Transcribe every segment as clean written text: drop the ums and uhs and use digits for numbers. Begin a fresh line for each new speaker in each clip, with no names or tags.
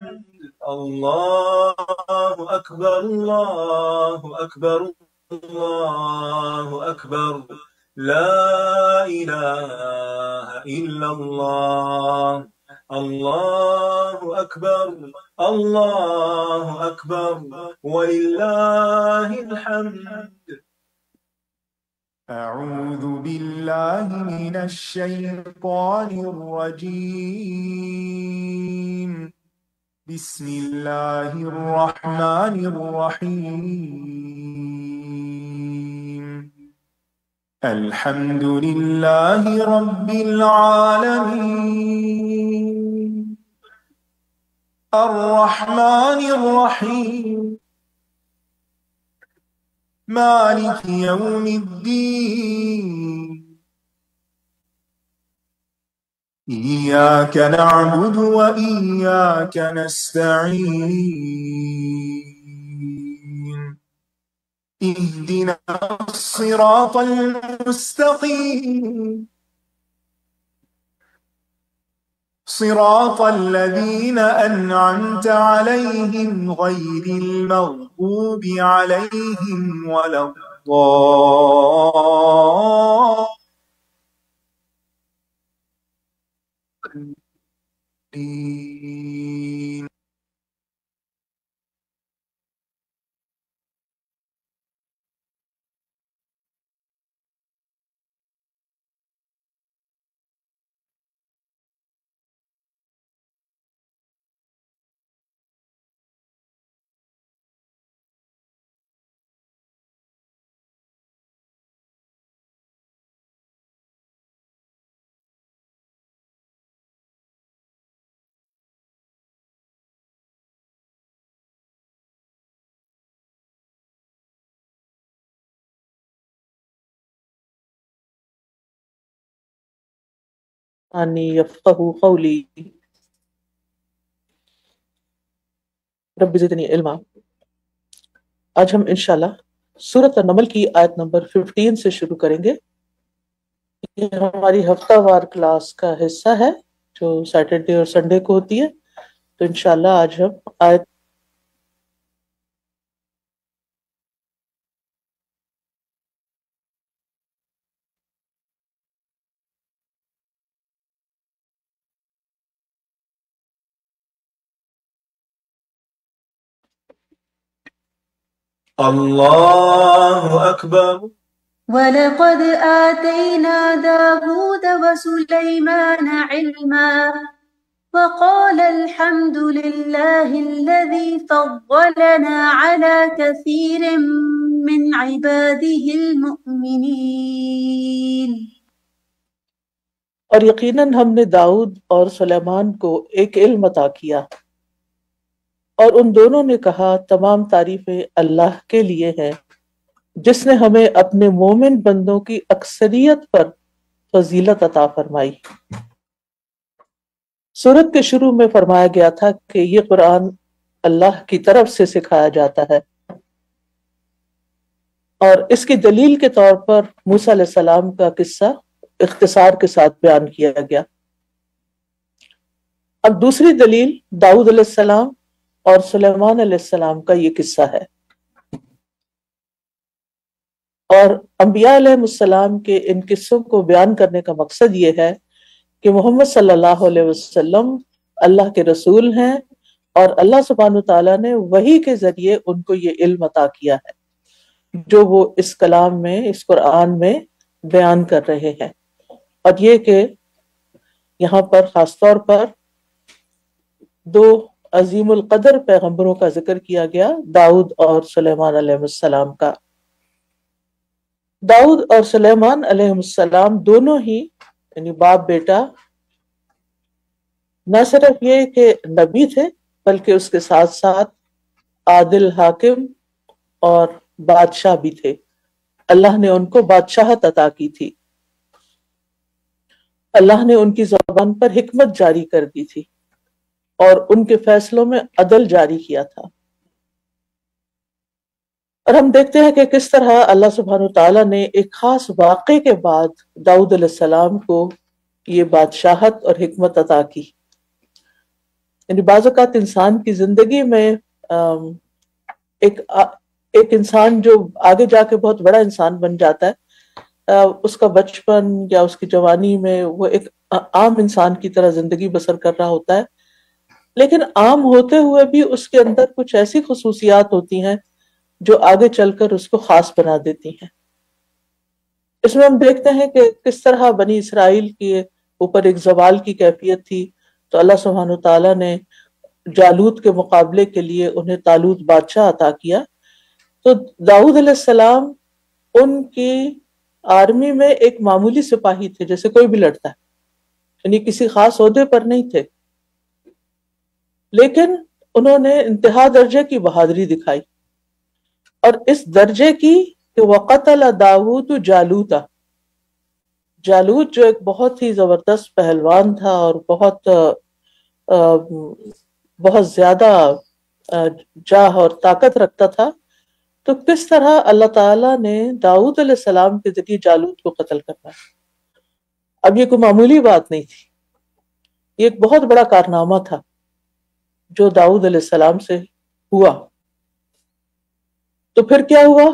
الله أكبر الله أكبر الله أكبر لا إله إلا الله الله أكبر الله أكبر ولله الحمد.
أعوذ بالله من الشيطان الرجيم. بسم الله الرحمن الرحيم. الحمد لله رب العالمين الرحمن الرحيم مالك يوم الدين إياك نعبد وإياك نستعين اهدنا الصراط المستقيم صراط الذين أنعمت عليهم غير المغضوب عليهم ولا الضالين.
أني يفقهوا قولي رب زدنی علما. آج ہم انشاءاللہ سورۃ النمل کی آیت نمبر 15 سے شروع کریں گے. یہ ہماری ہفتہ وار کلاس کا حصہ ہے جو سیٹرڈے اور سنڈے کو ہوتی ہے. تو انشاءاللہ آج ہم آیت
الله أكبر.
وَلَقَدْ آتَيْنَا دَاوُودَ وَسُلَيْمَانَ عِلْمًا وَقَالَ الْحَمْدُ لِلَّهِ الَّذِي فَضَّلَنَا عَلَى كَثِيرٍ مِّنْ عِبَادِهِ الْمُؤْمِنِينَ.
اور یقیناً ہم نے داؤد اور سلیمان کو ایک علم عطا کیا، اور ان دونوں نے کہا تمام تعریفیں اللہ کے لیے ہیں جس نے ہمیں اپنے مومن بندوں کی اکثریت پر فضیلت عطا فرمائی. سورت کے شروع میں فرمایا گیا تھا کہ یہ قرآن اللہ کی طرف سے سکھایا جاتا ہے، اور اس کی دلیل کے طور پر موسیٰ علیہ السلام کا قصہ اختصار کے ساتھ بیان کیا گیا. اب دوسری دلیل داؤد علیہ السلام اور سلیمان علیہ السلام کا یہ قصہ ہے. اور انبیاء علیہ السلام کے ان قصوں کو بیان کرنے کا مقصد یہ ہے کہ محمد صلی اللہ علیہ وسلم اللہ کے رسول ہیں، اور اللہ سبحانہ تعالیٰ نے وحی کے ذریعے ان کو یہ علم عطا کیا ہے جو وہ اس کلام میں، اس قرآن میں بیان کر رہے ہیں. اور یہ کہ یہاں پر خاص طور پر دو عظیم القدر پیغمبروں کا ذکر کیا گیا، داؤد اور سلیمان علیہ السلام کا. داؤد اور سلیمان علیہ السلام دونوں ہی یعنی باپ بیٹا نہ صرف یہ کہ نبی تھے بلکہ اس کے ساتھ ساتھ عادل حاکم اور بادشاہ بھی تھے. اللہ نے ان کو بادشاہت عطا کی تھی، اللہ نے ان کی زبان پر حکمت جاری کر دی تھی اور ان کے فیصلوں میں عدل جاری کیا تھا. اور ہم دیکھتے ہیں کہ کس طرح اللہ سبحانہ تعالیٰ نے ایک خاص واقعے کے بعد داؤد علیہ السلام کو یہ بادشاہت اور حکمت عطا کی. یعنی بعض اوقات انسان کی زندگی میں ایک انسان جو آگے جا کے بہت بڑا انسان بن جاتا ہے، اس کا بچپن یا اس کی جوانی میں وہ ایک عام انسان کی طرح زندگی بسر کر رہا ہوتا ہے، لیکن عام ہوتے ہوئے بھی اس کے اندر کچھ ایسی خصوصیات ہوتی ہیں جو آگے چل کر اس کو خاص بنا دیتی ہیں۔ اس میں ہم دیکھتے ہیں کہ کس طرح بنی اسرائیل کے اوپر ایک زوال کی کیفیت تھی، تو اللہ سبحانہ تعالیٰ نے جالوت کے مقابلے کے لیے انہیں طالوت بادشاہ عطا کیا۔ تو داؤد علیہ السلام ان کی آرمی میں ایک معمولی سپاہی تھے، جیسے کوئی بھی لڑتا ہے، یعنی کسی خاص عہدے پر نہیں تھے، لیکن انہوں نے انتہا درجے کی بہادری دکھائی، اور اس درجے کی کہ وَقَتَلَ داؤد جالوتا، جالوت جو ایک بہت ہی زبردست پہلوان تھا اور بہت زیادہ جاہ اور طاقت رکھتا تھا، تو کس طرح اللہ تعالیٰ نے داؤد علیہ السلام کے ذریعے جالوت کو قتل کرنا۔ اب یہ کوئی معمولی بات نہیں تھی، یہ ایک بہت بڑا کارنامہ تھا جو داؤد علیہ السلام سے ہوا۔ تو پھر کیا ہوا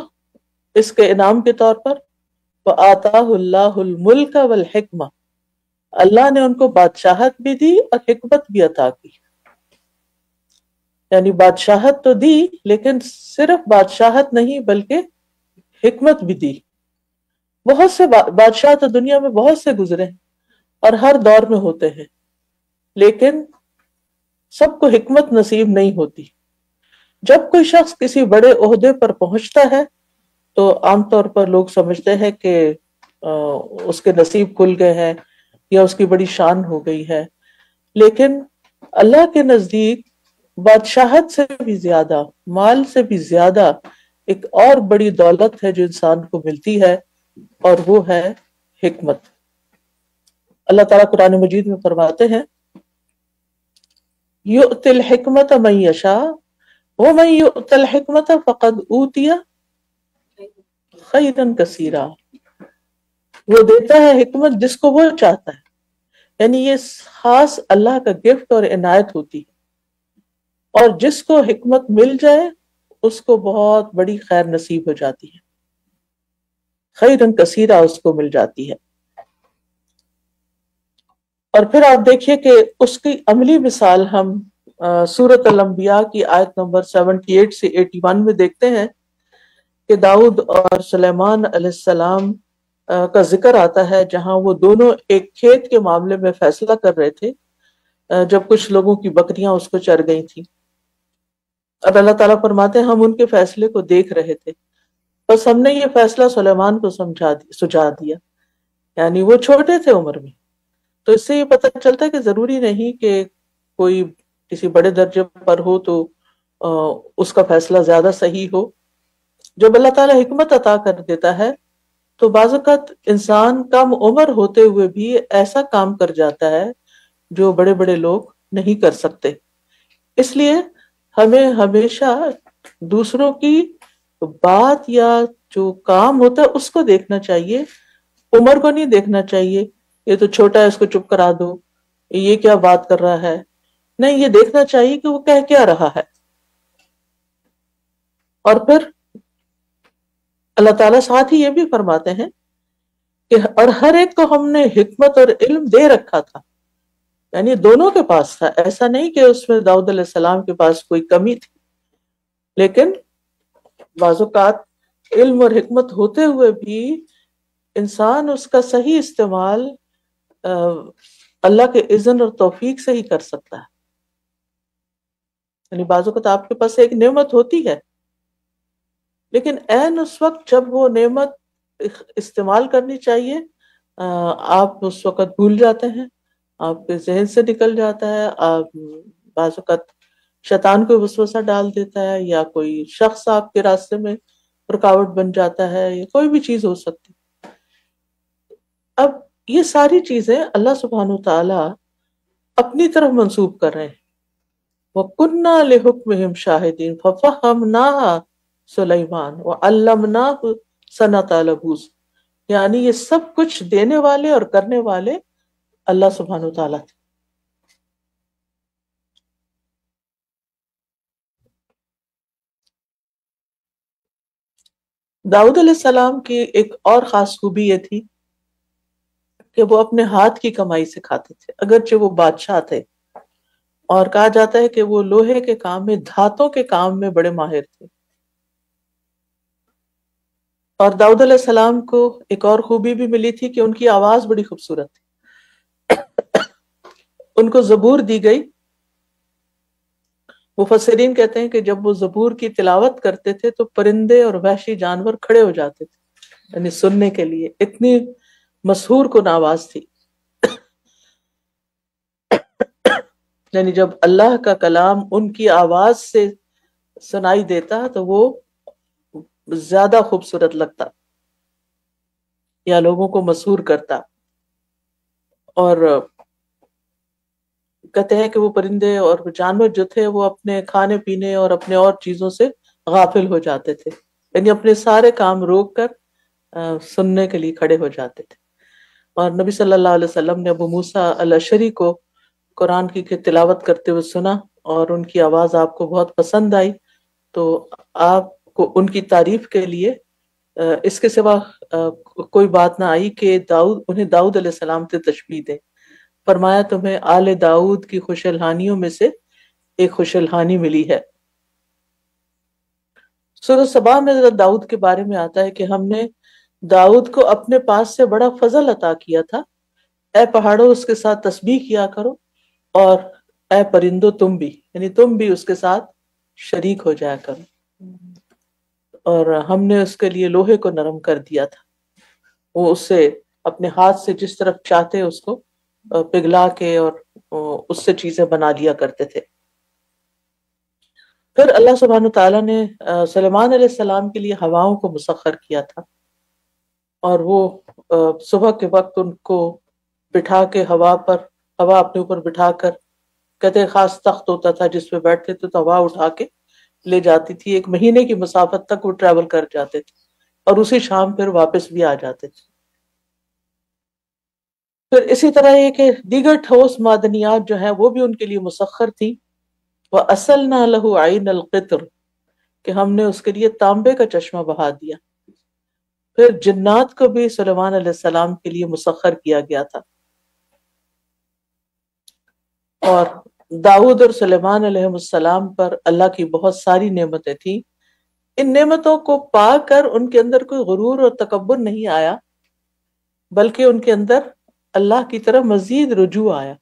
اس کے انعام کے طور پر؟ وَآتَاهُ اللَّهُ الْمُلْكَ وَالْحِكْمَةَ، اللہ نے ان کو بادشاہت بھی دی اور حکمت بھی عطا کی۔ یعنی بادشاہت تو دی، لیکن صرف بادشاہت نہیں بلکہ حکمت بھی دی۔ بہت سے بادشاہ تو دنیا میں بہت سے گزرے ہیں اور ہر دور میں ہوتے ہیں، لیکن سب کو حکمت نصیب نہیں ہوتی۔ جب کوئی شخص کسی بڑے عہدے پر پہنچتا ہے تو عام طور پر لوگ سمجھتے ہیں کہ اس کے نصیب کھل گئے ہیں یا اس کی بڑی شان ہو گئی ہے، لیکن اللہ کے نزدیک بادشاہت سے بھی زیادہ، مال سے بھی زیادہ ایک اور بڑی دولت ہے جو انسان کو ملتی ہے، اور وہ ہے حکمت۔ اللہ تعالیٰ قرآن مجید میں فرماتے ہیں یؤتی الحکمت من یشاء ومن یؤت الحکمت فقد اوتی خیرا کثیرا، وہ دیتا ہے حکمت جس کو وہ چاہتا ہے، یعنی یہ خاص اللہ کا گفٹ اور عنایت ہوتی ہے، اور جس کو حکمت مل جائے اس کو بہت بڑی خیر نصیب ہو جاتی ہے، خیرا کثیرا اس کو مل جاتی ہے۔ اور پھر آپ دیکھیے کہ اس کی عملی مثال ہم سورۃ الانبیاء کی آیت نمبر 78 سے 81 میں دیکھتے ہیں کہ داؤد اور سلیمان علیہ السلام کا ذکر آتا ہے، جہاں وہ دونوں ایک کھیت کے معاملے میں فیصلہ کر رہے تھے، جب کچھ لوگوں کی بکریاں اس کو چر گئی تھیں، اور اللہ تعالیٰ فرماتے ہیں ہم ان کے فیصلے کو دیکھ رہے تھے، بس ہم نے یہ فیصلہ سلیمان کو سجا دیا، یعنی وہ چھوٹے تھے عمر میں۔ تو اس سے یہ پتہ چلتا ہے کہ ضروری نہیں کہ کوئی کسی بڑے درجے پر ہو تو اس کا فیصلہ زیادہ صحیح ہو۔ جب اللہ تعالیٰ حکمت عطا کر دیتا ہے تو بعض اوقات انسان کم عمر ہوتے ہوئے بھی ایسا کام کر جاتا ہے جو بڑے بڑے لوگ نہیں کر سکتے۔ اس لیے ہمیں ہمیشہ دوسروں کی بات یا جو کام ہوتا ہے اس کو دیکھنا چاہیے، عمر کو نہیں دیکھنا چاہیے، یہ تو چھوٹا ہے اس کو چپ کرا دو، یہ کیا بات کر رہا ہے، نہیں، یہ دیکھنا چاہیے کہ وہ کہہ کیا رہا ہے۔ اور پھر اللہ تعالیٰ ساتھ ہی یہ بھی فرماتے ہیں کہ اور ہر ایک کو ہم نے حکمت اور علم دے رکھا تھا، یعنی دونوں کے پاس تھا، ایسا نہیں کہ اس میں داؤد علیہ السلام کے پاس کوئی کمی تھی، لیکن بعض اوقات علم اور حکمت ہوتے ہوئے بھی انسان اس کا صحیح استعمال اللہ کے اذن اور توفیق سے ہی کر سکتا ہے۔ یعنی بعض اوقات آپ کے پاس ایک نعمت ہوتی ہے، لیکن عین اس وقت جب وہ نعمت استعمال کرنی چاہیے آپ اس وقت بھول جاتے ہیں، آپ کے ذہن سے نکل جاتا ہے، آپ بعض اوقات شیطان کوئی وسوسہ ڈال دیتا ہے، یا کوئی شخص آپ کے راستے میں رکاوٹ بن جاتا ہے، یا کوئی بھی چیز ہو سکتی۔ اب یہ ساری چیزیں اللہ سبحانہ وتعالی اپنی طرف منسوب کر رہے ہیں۔ وَكُنَّا لِحُكْمِهِمْ شَاهِدِينَ فَفَهَّمْنَاهَا سلیمان وَعَلَّمْنَاهُ صَنْعَةَ لَبُوسٍ، یعنی یہ سب کچھ دینے والے اور کرنے والے اللہ سبحانہ وتعالیٰ تھے۔ داؤد علیہ السلام کی ایک اور خاص خوبی یہ تھی کہ وہ اپنے ہاتھ کی کمائی سے کھاتے تھے، اگرچہ وہ بادشاہ تھے، اور کہا جاتا ہے کہ وہ لوہے کے کام میں، دھاتوں کے کام میں بڑے ماہر تھے۔ اور داؤد علیہ السلام کو ایک اور خوبی بھی ملی تھی کہ ان کی آواز بڑی خوبصورت تھی۔ ان کو زبور دی گئی۔ مفسرین کہتے ہیں کہ جب وہ زبور کی تلاوت کرتے تھے تو پرندے اور وحشی جانور کھڑے ہو جاتے تھے، یعنی سننے کے لیے، اتنی مسحور کن آواز تھی۔ یعنی جب اللہ کا کلام ان کی آواز سے سنائی دیتا تو وہ زیادہ خوبصورت لگتا یا لوگوں کو مسحور کرتا۔ اور کہتے ہیں کہ وہ پرندے اور جانور جو تھے وہ اپنے کھانے پینے اور اپنے اور چیزوں سے غافل ہو جاتے تھے، یعنی اپنے سارے کام روک کر سننے کے لیے کھڑے ہو جاتے تھے۔ اور نبی صلی اللہ علیہ وسلم نے ابو موسیٰ الاشعری کو قرآن کی تلاوت کرتے ہوئے سنا اور ان کی آواز آپ کو بہت پسند آئی، تو آپ کو ان کی تعریف کے لیے اس کے سوا کوئی بات نہ آئی کہ انہیں داؤد علیہ السلام سے تشبیہ دیں۔ فرمایا تمہیں آل داؤد کی خوش الحانیوں میں سے ایک خوش الحانی ملی ہے۔ سورۃ سبا میں داؤد کے بارے میں آتا ہے کہ ہم نے داؤد کو اپنے پاس سے بڑا فضل عطا کیا تھا، اے پہاڑوں اس کے ساتھ تسبیح کیا کرو، اور اے پرندوں تم بھی، یعنی تم بھی اس کے ساتھ شریک ہو جایا کرو۔ اور ہم نے اس کے لیے لوہے کو نرم کر دیا تھا، وہ اس سے اپنے ہاتھ سے جس طرف چاہتے اس کو پگھلا کے اور اس سے چیزیں بنا لیا کرتے تھے۔ پھر اللہ سبحانہ تعالیٰ نے سلیمان علیہ السلام کے لیے ہواؤں کو مسخر کیا تھا، اور وہ صبح کے وقت ان کو بٹھا کے ہوا اپنے اوپر بٹھا کر، کہتے ہیں خاص تخت ہوتا تھا جس پہ بیٹھتے تھے تو ہوا اٹھا کے لے جاتی تھی، 1 مہینے کی مسافت تک وہ ٹریول کر جاتے تھے اور اسی شام پھر واپس بھی آ جاتے تھے۔ پھر اسی طرح یہ کہ دیگر ٹھوس معدنیات جو ہیں وہ بھی ان کے لیے مسخر تھی۔ وَأَسَلْنَا لَهُ عَيْنَ الْقِطْرِ، کہ ہم نے اس کے لیے تانبے کا چشمہ بہا دیا۔ پھر جنات کو بھی سلیمان علیہ السلام کے لیے مسخر کیا گیا تھا۔ اور داؤد اور سلیمان علیہ السلام پر اللہ کی بہت ساری نعمتیں تھیں۔ ان نعمتوں کو پا کر ان کے اندر کوئی غرور اور تکبر نہیں آیا، بلکہ ان کے اندر اللہ کی طرف مزید رجوع آیا۔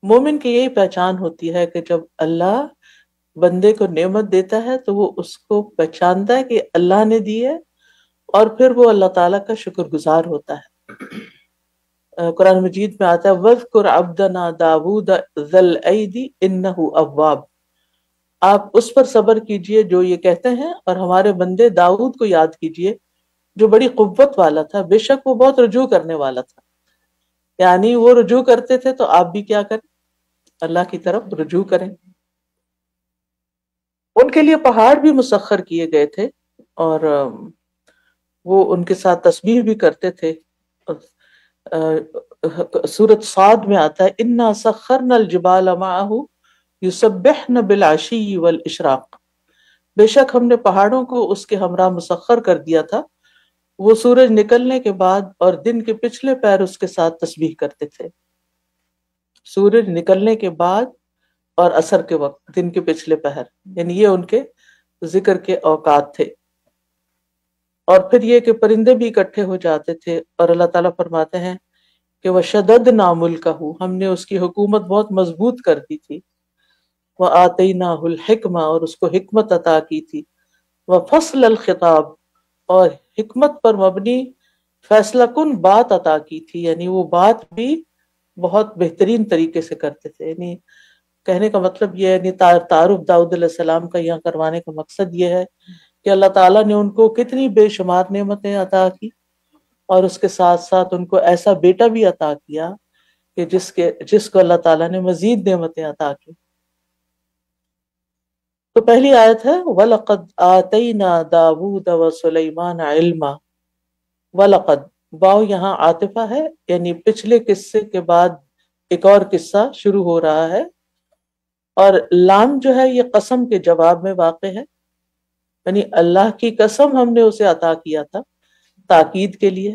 مومن کی یہی پہچان ہوتی ہے کہ جب اللہ بندے کو نعمت دیتا ہے تو وہ اس کو پہچانتا ہے کہ اللہ نے دی ہے، اور پھر وہ اللہ تعالیٰ کا شکر گزار ہوتا ہے۔ قرآن مجید میں آتا ہے وَاذْكُرْ عَبْدَنَا دَاوُودَ ذَا الْأَيْدِ إِنَّهُ أَوَّابٌ، آپ اس پر صبر کیجئے جو یہ کہتے ہیں، اور ہمارے بندے داؤد کو یاد کیجئے جو بڑی قوت والا تھا، بے شک وہ بہت رجوع کرنے والا تھا۔ یعنی وہ رجوع کرتے تھے تو آپ بھی کیا کریں؟ اللہ کی طرف رجوع کریں۔ ان کے لیے پہاڑ بھی مسخر کیے گئے تھے، اور وہ ان کے ساتھ تسبیح بھی کرتے تھے۔ سورۃ صاد میں آتا ہے اِنَّا سَخَّرْنَا الْجِبَالَ مَعَهُ يُسَبِّحْنَ بِالْعَشِيِّ وَالْإِشْرَاقِ، بے شک ہم نے پہاڑوں کو اس کے ہمراہ مسخر کر دیا تھا، وہ سورج نکلنے کے بعد اور دن کے پچھلے پہر اس کے ساتھ تسبیح کرتے تھے۔ سورج نکلنے کے بعد اور عصر کے وقت، دن کے پچھلے پہر، یعنی یہ ان کے ذکر کے اوقات تھے۔ اور پھر یہ کہ پرندے بھی اکٹھے ہو جاتے تھے، اور اللہ تعالیٰ فرماتے ہیں کہ وَشَدَدْنَا مُلْكَهُ، ہم نے اس کی حکومت بہت مضبوط کر دی تھی۔ وَآتَيْنَاهُ الْحِكْمَةَ، اور اس کو حکمت عطا کی تھی۔ وَفَصْلَ الْخِطَابِ، اور حکمت پر مبنی فیصلہ کن بات عطا کی تھی، یعنی وہ بات بھی بہت بہترین طریقے سے کرتے تھے۔ یعنی کہنے کا مطلب یہ ہے، یعنی تعارف داؤد علیہ السلام کا یہاں کروانے کا مقصد یہ ہے کہ اللہ تعالیٰ نے ان کو کتنی بے شمار نعمتیں عطا کی، اور اس کے ساتھ ساتھ ان کو ایسا بیٹا بھی عطا کیا کہ جس کو اللہ تعالیٰ نے مزید نعمتیں عطا کی۔ تو پہلی آیت ہے وَلَقَدْ آتَيْنَا دَاوُودَ وَسُلَيْمَانَ عِلْمًا۔ وَلَقَدْ، واو یہاں عاطفہ ہے، یعنی پچھلے قصے کے بعد ایک اور قصہ شروع ہو رہا ہے، اور لام جو ہے یہ قسم کے جواب میں واقع ہے۔ یعنی اللہ کی قسم ہم نے اسے عطا کیا تھا تاکید کے لیے،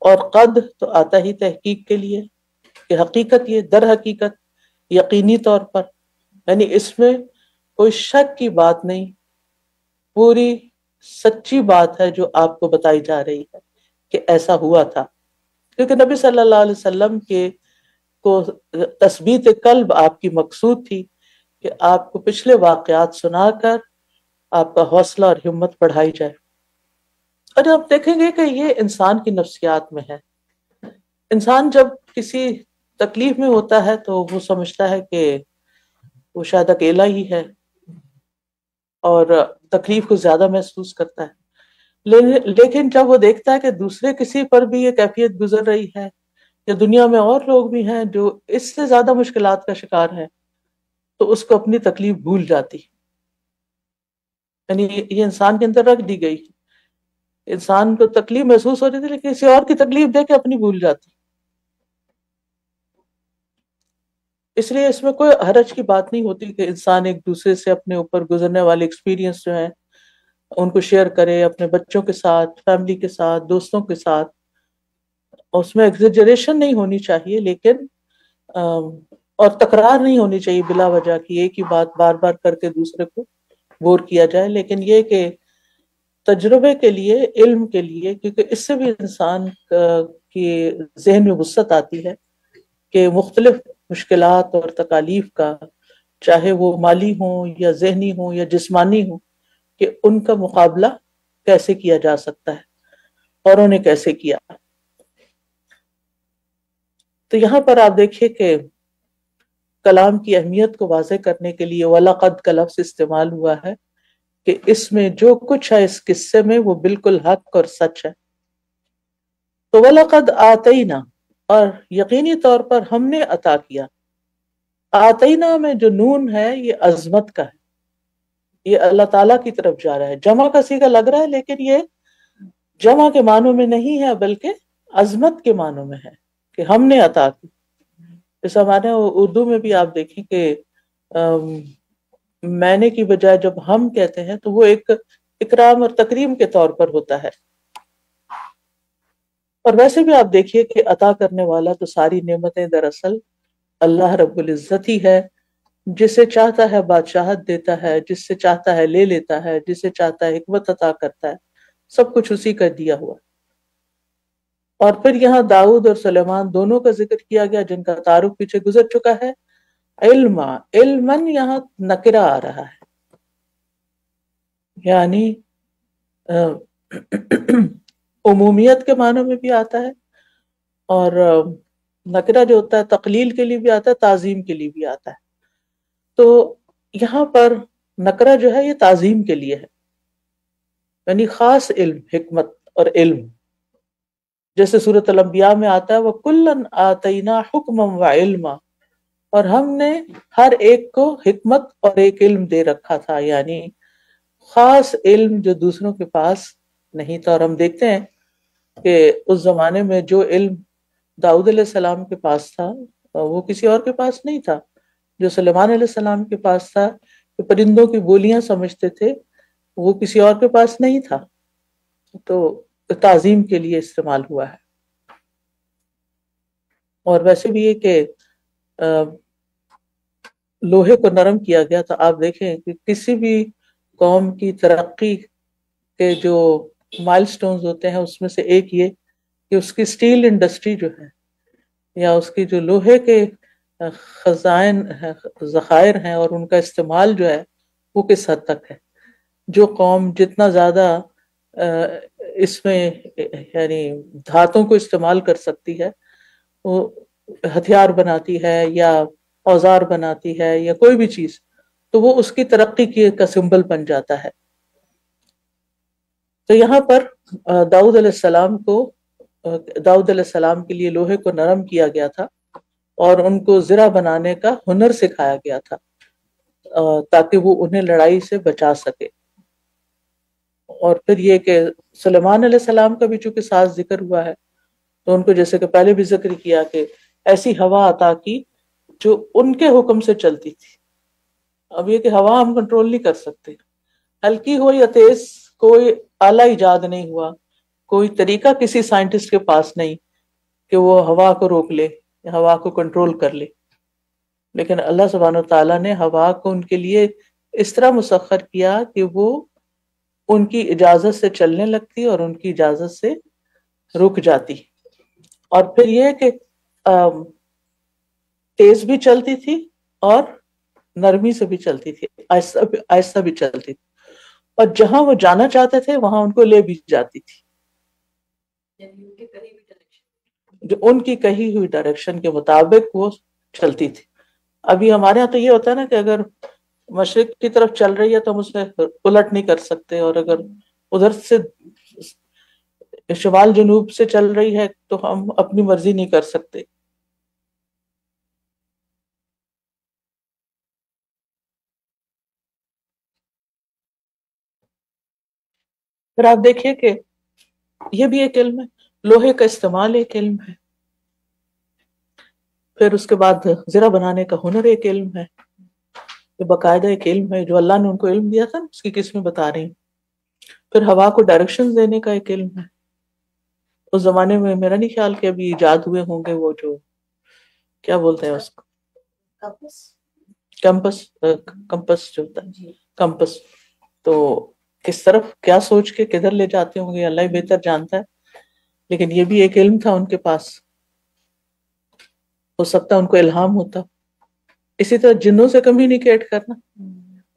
اور قد تو آتا ہی تحقیق کے لیے کہ حقیقت یہ در حقیقت یقینی طور پر، یعنی اس میں کوئی شک کی بات نہیں، پوری سچی بات ہے جو آپ کو بتائی جا رہی ہے کہ ایسا ہوا تھا، کیونکہ نبی صلی اللہ علیہ وسلم کے کو تثبیت قلب آپ کی مقصود تھی کہ آپ کو پچھلے واقعات سنا کر آپ کا حوصلہ اور ہمت بڑھائی جائے۔ اور آپ دیکھیں گے کہ یہ انسان کی نفسیات میں ہے۔ انسان جب کسی تکلیف میں ہوتا ہے تو وہ سمجھتا ہے کہ وہ شاید اکیلا ہی ہے اور تکلیف کو زیادہ محسوس کرتا ہے، لیکن جب وہ دیکھتا ہے کہ دوسرے کسی پر بھی یہ کیفیت گزر رہی ہے یا دنیا میں اور لوگ بھی ہیں جو اس سے زیادہ مشکلات کا شکار ہیں، تو اس کو اپنی تکلیف بھول جاتی، یعنی یہ انسان کے اندر رکھ دی گئی، انسان کو تکلیف محسوس ہو رہی تھی لیکن کسی اور کی تکلیف دے کے اپنی بھول جاتی۔ اس لیے اس میں کوئی حرج کی بات نہیں ہوتی کہ انسان ایک دوسرے سے اپنے اوپر گزرنے والے ایکسپیرینس جو ہیں ان کو شیئر کرے، اپنے بچوں کے ساتھ، فیملی کے ساتھ، دوستوں کے ساتھ۔ اس میں ایگزیجریشن نہیں ہونی چاہیے، لیکن اور تکرار نہیں ہونی چاہیے بلا وجہ کی ایک ہی بات بار بار کر کے دوسرے کو بور کیا جائے، لیکن یہ کہ تجربے کے لیے، علم کے لیے، کیونکہ اس سے بھی انسان کی ذہن میں وسعت آتی ہے کہ مختلف مشکلات اور تکالیف کا، چاہے وہ مالی ہوں یا ذہنی ہوں یا جسمانی ہوں، کہ ان کا مقابلہ کیسے کیا جا سکتا ہے اور انہیں کیسے کیا۔ تو یہاں پر آپ دیکھیے کہ کلام کی اہمیت کو واضح کرنے کے لیے وَلَقَدْ کا لفظ استعمال ہوا ہے کہ اس میں جو کچھ ہے اس قصے میں وہ بالکل حق اور سچ ہے۔ تو وَلَقَدْ آتَيْنَا، اور یقینی طور پر ہم نے عطا کیا۔ آتینا میں جو نون ہے یہ عظمت کا ہے، یہ اللہ تعالیٰ کی طرف جا رہا ہے، جمع کا صیغہ لگ رہا ہے لیکن یہ جمع کے معنوں میں نہیں ہے بلکہ عظمت کے معنوں میں ہے کہ ہم نے عطا کی۔ جیسا ہمارے اردو میں بھی آپ دیکھیں کہ میں نے کی بجائے جب ہم کہتے ہیں تو وہ ایک اکرام اور تکریم کے طور پر ہوتا ہے۔ اور ویسے بھی آپ دیکھیے کہ عطا کرنے والا تو ساری نعمتیں دراصل اللہ رب العزت ہی ہے، جسے چاہتا ہے بادشاہت دیتا ہے، جس سے چاہتا ہے لے لیتا ہے، جسے چاہتا ہے حکمت عطا کرتا ہے، سب کچھ اسی کا دیا ہوا۔ اور پھر یہاں داؤد اور سلیمان دونوں کا ذکر کیا گیا جن کا تعارف پیچھے گزر چکا ہے۔ علماً یہاں نکرہ آ رہا ہے، یعنی عمومیت کے معنوں میں بھی آتا ہے، اور نکرہ جو ہوتا ہے تقلیل کے لیے بھی آتا ہے، تعظیم کے لیے بھی آتا ہے۔ تو یہاں پر نکرہ جو ہے یہ تعظیم کے لیے ہے، یعنی خاص علم، حکمت اور علم، جیسے سورۃ الانبیاء میں آتا ہے وَكُلًّا آتَيْنَا حُكْمًا وَعِلْمًا، اور ہم نے ہر ایک کو حکمت اور ایک علم دے رکھا تھا، یعنی خاص علم جو دوسروں کے پاس نہیں تھا۔ اور ہم دیکھتے ہیں کہ اس زمانے میں جو علم داؤد علیہ السلام کے پاس تھا وہ کسی اور کے پاس نہیں تھا، جو سلیمان علیہ السلام کے پاس تھا کہ پرندوں کی بولیاں سمجھتے تھے، وہ کسی اور کے پاس نہیں تھا، تو تعظیم کے لیے استعمال ہوا ہے۔ اور ویسے بھی یہ کہ لوہے کو نرم کیا گیا، تو آپ دیکھیں کہ کسی بھی قوم کی ترقی کے جو مائل سٹونز ہوتے ہیں اس میں سے ایک یہ کہ اس کی اسٹیل انڈسٹری جو ہے یا اس کی جو لوہے کے خزائن ذخائر ہیں اور ان کا استعمال جو ہے وہ کس حد تک ہے۔ جو قوم جتنا زیادہ اس میں یعنی دھاتوں کو استعمال کر سکتی ہے، وہ ہتھیار بناتی ہے یا اوزار بناتی ہے یا کوئی بھی چیز، تو وہ اس کی ترقی کی کا سمبل بن جاتا ہے۔ تو یہاں پر داؤد علیہ السلام کے لیے لوہے کو نرم کیا گیا تھا اور ان کو زرہ بنانے کا ہنر سکھایا گیا تھا تاکہ وہ انہیں لڑائی سے بچا سکے۔ اور پھر یہ کہ سلیمان علیہ السلام کا بھی چونکہ ساتھ ذکر ہوا ہے تو ان کو جیسے کہ پہلے بھی ذکر کیا کہ ایسی ہوا عطا کی جو ان کے حکم سے چلتی تھی۔ اب یہ کہ ہوا ہم کنٹرول نہیں کر سکتے، ہلکی ہو یا تیز، کوئی آلہ ایجاد نہیں ہوا، کوئی طریقہ کسی سائنٹسٹ کے پاس نہیں کہ وہ ہوا کو روک لے یا ہوا کو کنٹرول کر لے، لیکن اللہ سبحانہ وتعالیٰ نے ہوا کو ان کے لیے اس طرح مسخر کیا کہ وہ ان کی اجازت سے چلنے لگتی اور ان کی اجازت سے رک جاتی، اور پھر یہ کہ تیز بھی چلتی تھی اور نرمی سے بھی چلتی تھی، آہستہ بھی چلتی تھی، اور جہاں وہ جانا چاہتے تھے وہاں ان کو لے بھی جاتی تھی، جو ان کی کہی ہوئی ڈائریکشن کے مطابق وہ چلتی تھی۔ ابھی ہمارے یہاں تو یہ ہوتا ہے نا کہ اگر مشرق کی طرف چل رہی ہے تو ہم اسے الٹ نہیں کر سکتے، اور اگر ادھر سے شمال جنوب سے چل رہی ہے تو ہم اپنی مرضی نہیں کر سکتے۔ پھر آپ دیکھیے کہ یہ بھی ایک علم ہے، لوہے کا استعمال ایک علم ہے، پھر اس کے بعد زرہ بنانے کا ہنر ایک علم ہے، یہ باقاعدہ ایک علم ہے جو اللہ نے ان کو علم دیا تھا، اس کی قسمیں بتا رہی ہوں۔ پھر ہوا کو ڈائریکشن دینے کا ایک علم ہے، اس زمانے میں میرا نہیں خیال کہ ابھی ایجاد ہوئے ہوں گے وہ جو کیا بولتے ہیں اس کو، کمپس جو ہوتا ہے، کمپس، تو کس طرف کیا سوچ کے کدھر لے جاتے ہوں گے اللہ ہی بہتر جانتا ہے، لیکن یہ بھی ایک علم تھا ان کے پاس، ہو سکتا ان کو الہام ہوتا۔ اسی طرح جنوں سے کمیونیکیٹ کرنا،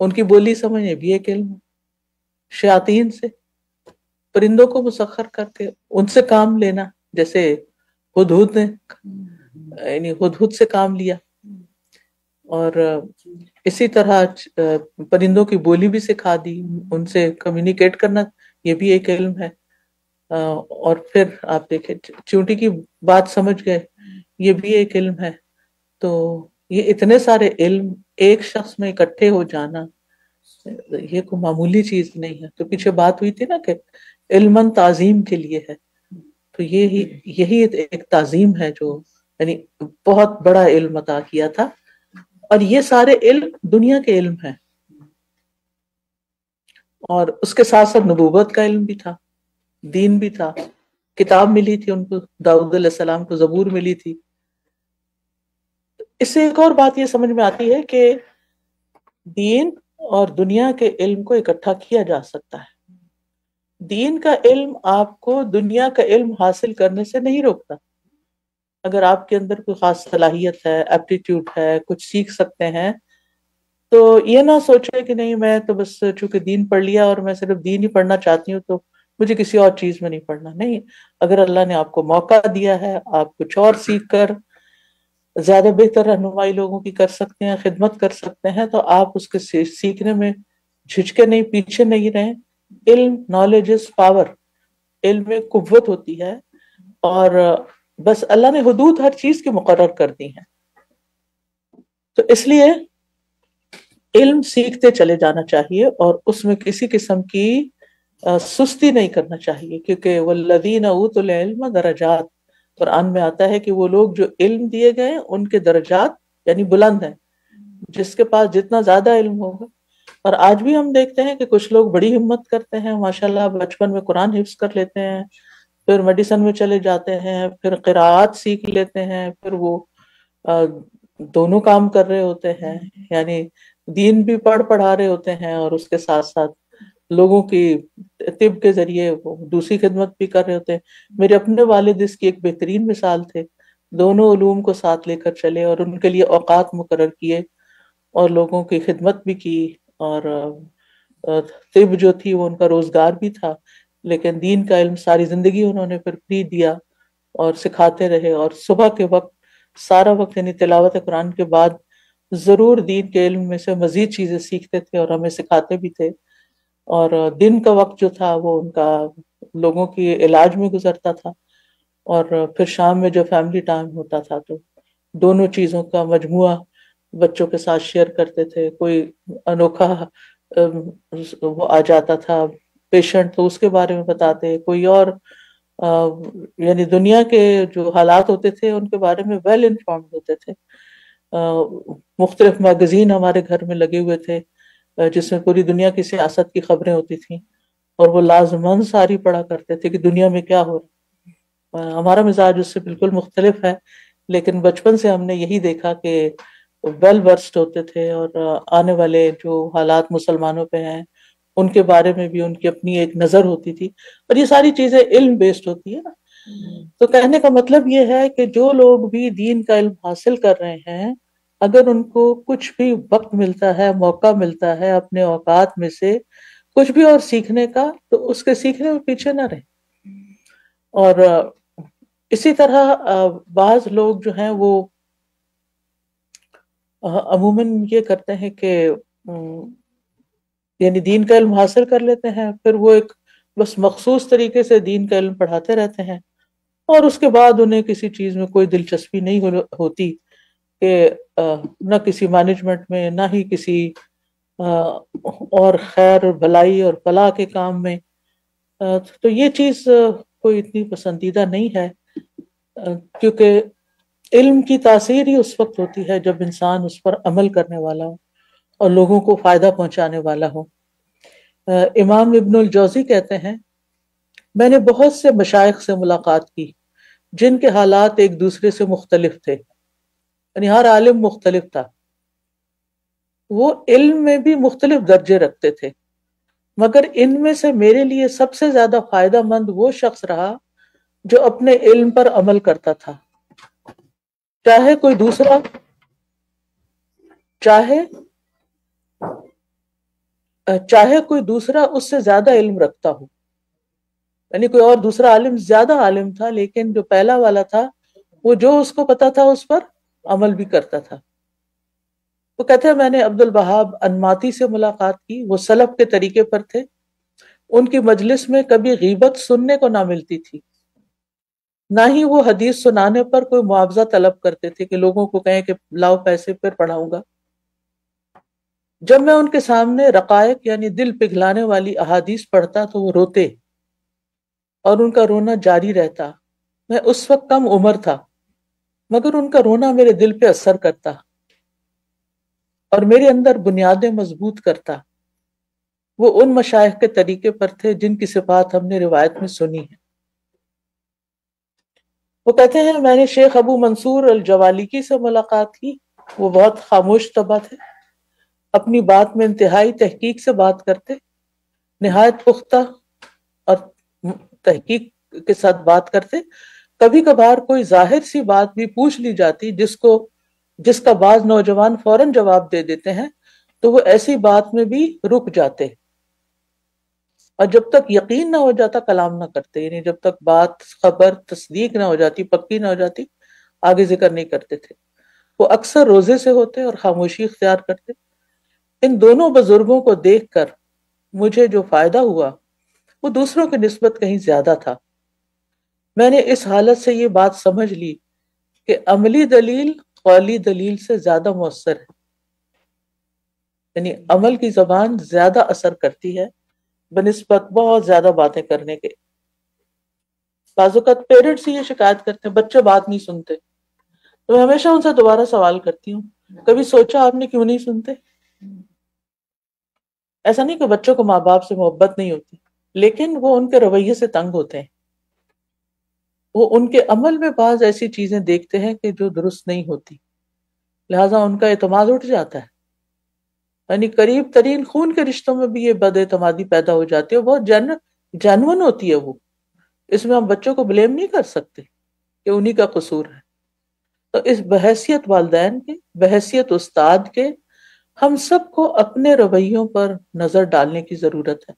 ان کی بولی سمجھنا بھی ایک علم ہے، شیاطین سے، پرندوں کو مسخر کر کے ان سے کام لینا، جیسے ہدہد نے یعنی ہدہد سے کام لیا، اور اسی طرح پرندوں کی بولی بھی سکھا دی، ان سے کمیونیکیٹ کرنا یہ بھی ایک علم ہے۔ اور پھر آپ دیکھیں چونٹی کی بات سمجھ گئے، یہ بھی ایک علم ہے۔ تو یہ اتنے سارے علم ایک شخص میں اکٹھے ہو جانا یہ کوئی معمولی چیز نہیں ہے۔ تو پیچھے بات ہوئی تھی نا کہ علماً تعظیم کے لیے ہے، تو یہی ایک تعظیم ہے جو یعنی بہت بڑا علم عطا کیا تھا، اور یہ سارے علم دنیا کے علم ہیں، اور اس کے ساتھ ساتھ نبوت کا علم بھی تھا، دین بھی تھا، کتاب ملی تھی ان کو، داؤد علیہ السلام کو زبور ملی تھی۔ اس سے ایک اور بات یہ سمجھ میں آتی ہے کہ دین اور دنیا کے علم کو اکٹھا کیا جا سکتا ہے۔ دین کا علم آپ کو دنیا کا علم حاصل کرنے سے نہیں روکتا۔ اگر آپ کے اندر کوئی خاص صلاحیت ہے، ایپٹیٹیوڈ ہے، کچھ سیکھ سکتے ہیں، تو یہ نہ سوچے کہ نہیں میں تو بس چونکہ دین پڑھ لیا اور میں صرف دین ہی پڑھنا چاہتی ہوں تو مجھے کسی اور چیز میں نہیں پڑھنا۔ نہیں، اگر اللہ نے آپ کو موقع دیا ہے، آپ کچھ اور سیکھ کر زیادہ بہتر رہنمائی لوگوں کی کر سکتے ہیں، خدمت کر سکتے ہیں، تو آپ اس کے سیکھنے میں جھجکے نہیں، پیچھے نہیں رہیں۔ علم، نالج از پاور، علم میں قوت ہوتی ہے، اور بس اللہ نے حدود ہر چیز کی مقرر کر دی ہیں، تو اس لیے علم سیکھتے چلے جانا چاہیے، اور اس میں کسی قسم کی سستی نہیں کرنا چاہیے، کیونکہ والذین اوتوا العلم درجات، قرآن میں آتا ہے کہ وہ لوگ جو علم دیے گئے ان کے درجات یعنی بلند ہیں، جس کے پاس جتنا زیادہ علم ہوگا۔ اور آج بھی ہم دیکھتے ہیں کہ کچھ لوگ بڑی ہمت کرتے ہیں، ماشاءاللہ بچپن میں قرآن حفظ کر لیتے ہیں، پھر میڈیسن میں چلے جاتے ہیں، پھر قراءات سیکھ لیتے ہیں، پھر وہ دونوں کام کر رہے ہوتے ہیں، یعنی دین بھی پڑھا رہے ہوتے ہیں، اور اس کے ساتھ ساتھ لوگوں کی طب کے ذریعے وہ دوسری خدمت بھی کر رہے ہوتے ہیں۔ میرے اپنے والد اس کی ایک بہترین مثال تھے، دونوں علوم کو ساتھ لے کر چلے اور ان کے لیے اوقات مقرر کیے اور لوگوں کی خدمت بھی کی، اور طب جو تھی وہ ان کا روزگار بھی تھا، لیکن دین کا علم ساری زندگی انہوں نے پھر فری دیا اور سکھاتے رہے، اور صبح کے وقت سارا وقت یعنی تلاوت قرآن کے بعد ضرور دین کے علم میں سے مزید چیزیں سیکھتے تھے اور ہمیں سکھاتے بھی تھے، اور دن کا وقت جو تھا وہ ان کا لوگوں کی علاج میں گزرتا تھا، اور پھر شام میں جو فیملی ٹائم ہوتا تھا تو دونوں چیزوں کا مجموعہ بچوں کے ساتھ شیئر کرتے تھے۔ کوئی انوکھا وہ آ جاتا تھا پیشنٹ تو اس کے بارے میں بتاتے، کوئی اور یعنی دنیا کے جو حالات ہوتے تھے ان کے بارے میں ویل انفارمڈ ہوتے تھے۔ مختلف میگزین ہمارے گھر میں لگے ہوئے تھے، جس میں پوری دنیا کی سیاست کی خبریں ہوتی تھیں، اور وہ لازماً ساری پڑھا کرتے تھے کہ دنیا میں کیا ہو رہا ہے۔ ہمارا مزاج اس سے بالکل مختلف ہے، لیکن بچپن سے ہم نے یہی دیکھا کہ ویل ورسڈ ہوتے تھے، اور آنے والے جو حالات مسلمانوں پہ ہیں ان کے بارے میں بھی ان کی اپنی ایک نظر ہوتی تھی، اور یہ ساری چیزیں علم بیسڈ ہوتی ہے نا۔ تو کہنے کا مطلب یہ ہے کہ جو لوگ بھی دین کا علم حاصل کر رہے ہیں، اگر ان کو کچھ بھی وقت ملتا ہے، موقع ملتا ہے اپنے اوقات میں سے کچھ بھی اور سیکھنے کا، تو اس کے سیکھنے میں پیچھے نہ رہیں۔ اور اسی طرح بعض لوگ جو ہیں وہ عموماً یہ کرتے ہیں کہ یعنی دین کا علم حاصل کر لیتے ہیں، پھر وہ ایک بس مخصوص طریقے سے دین کا علم پڑھاتے رہتے ہیں، اور اس کے بعد انہیں کسی چیز میں کوئی دلچسپی نہیں ہوتی کہ نہ کسی مینجمنٹ میں، نہ ہی کسی اور خیر اور بھلائی اور فلاح کے کام میں۔ تو یہ چیز کوئی اتنی پسندیدہ نہیں ہے، کیونکہ علم کی تاثیر ہی اس وقت ہوتی ہے جب انسان اس پر عمل کرنے والا ہو اور لوگوں کو فائدہ پہنچانے والا ہو۔ امام ابن الجوزی کہتے ہیں، میں نے بہت سے مشائخ سے ملاقات کی جن کے حالات ایک دوسرے سے مختلف تھے، یعنی ہر عالم مختلف تھا، وہ علم میں بھی مختلف درجے رکھتے تھے، مگر ان میں سے میرے لیے سب سے زیادہ فائدہ مند وہ شخص رہا جو اپنے علم پر عمل کرتا تھا، چاہے کوئی دوسرا اس سے زیادہ علم رکھتا ہو، یعنی کوئی اور دوسرا عالم زیادہ عالم تھا، لیکن جو پہلا والا تھا وہ جو اس کو پتا تھا اس پر عمل بھی کرتا تھا۔ وہ کہتے ہیں میں نے عبد الوہاب انماطی سے ملاقات کی، وہ سلف کے طریقے پر تھے، ان کی مجلس میں کبھی غیبت سننے کو نہ ملتی تھی، نہ ہی وہ حدیث سنانے پر کوئی معاوضہ طلب کرتے تھے کہ لوگوں کو کہیں کہ لاؤ پیسے پھر پڑھاؤں گا۔ جب میں ان کے سامنے رقائق یعنی دل پگھلانے والی احادیث پڑھتا تو وہ روتے، اور ان کا رونا جاری رہتا۔ میں اس وقت کم عمر تھا، مگر ان کا رونا میرے دل پہ اثر کرتا اور میرے اندر بنیادیں مضبوط کرتا۔ وہ ان مشائخ کے طریقے پر تھے جن کی صفات ہم نے روایت میں سنی ہے۔ وہ کہتے ہیں میں نے شیخ ابو منصور الجوالیکی سے ملاقات کی، وہ بہت خاموش طبع تھے، اپنی بات میں انتہائی تحقیق سے بات کرتے، نہایت پختہ اور تحقیق کے ساتھ بات کرتے۔ کبھی کبھار کوئی ظاہر سی بات بھی پوچھ لی جاتی جس کا بعض نوجوان فوراً جواب دے دیتے ہیں، تو وہ ایسی بات میں بھی رک جاتے، اور جب تک یقین نہ ہو جاتا کلام نہ کرتے، یعنی جب تک بات خبر تصدیق نہ ہو جاتی، پکی نہ ہو جاتی، آگے ذکر نہیں کرتے تھے۔ وہ اکثر روزے سے ہوتے اور خاموشی اختیار کرتے۔ ان دونوں بزرگوں کو دیکھ کر مجھے جو فائدہ ہوا وہ دوسروں کی نسبت کہیں زیادہ تھا۔ میں نے اس حالت سے یہ بات سمجھ لی کہ عملی دلیل قولی دلیل سے زیادہ مؤثر ہے، یعنی عمل کی زبان زیادہ اثر کرتی ہے بنسبت بہت زیادہ باتیں کرنے کے۔ بعض اوقات پیرنٹس یہ شکایت کرتے ہیں بچے بات نہیں سنتے، تو میں ہمیشہ ان سے دوبارہ سوال کرتی ہوں، کبھی سوچا آپ نے کیوں نہیں سنتے؟ ایسا نہیں کہ بچوں کو ماں باپ سے محبت نہیں ہوتی، لیکن وہ ان کے رویے سے تنگ ہوتے ہیں، وہ ان کے عمل میں بعض ایسی چیزیں دیکھتے ہیں کہ جو درست نہیں ہوتی، لہٰذا ان کا اعتماد اٹھ جاتا ہے۔ یعنی قریب ترین خون کے رشتوں میں بھی یہ بد اعتمادی پیدا ہو جاتی ہے، بہت جینون ہوتی ہے وہ، اس میں ہم بچوں کو بلیم نہیں کر سکتے کہ انہی کا قصور ہے۔ تو اس بحیثیت والدین کے، بحیثیت استاد کے، ہم سب کو اپنے رویوں پر نظر ڈالنے کی ضرورت ہے۔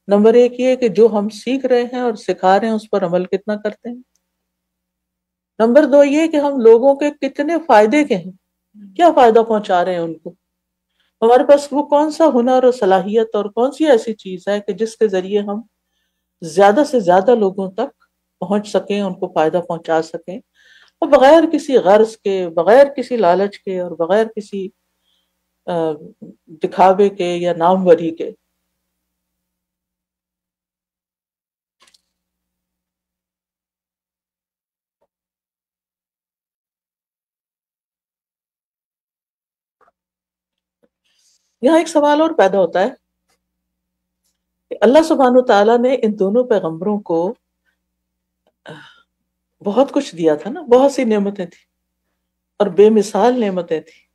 نمبر ایک یہ کہ جو ہم سیکھ رہے ہیں اور سکھا رہے ہیں اس پر عمل کتنا کرتے ہیں۔ نمبر دو یہ کہ ہم لوگوں کے کتنے فائدے کے ہیں، کیا فائدہ پہنچا رہے ہیں ان کو، ہمارے پاس وہ کون سا ہنر اور صلاحیت اور کون سی ایسی چیز ہے کہ جس کے ذریعے ہم زیادہ سے زیادہ لوگوں تک پہنچ سکیں، ان کو فائدہ پہنچا سکیں، اور بغیر کسی غرض کے، بغیر کسی لالچ کے، اور بغیر کسی دکھاوے کے یا ناموری کے۔ یہاں ایک سوال اور پیدا ہوتا ہے کہ اللہ سبحانہ و تعالیٰ نے ان دونوں پیغمبروں کو بہت کچھ دیا تھا نا، بہت سی نعمتیں تھیں اور بے مثال نعمتیں تھیں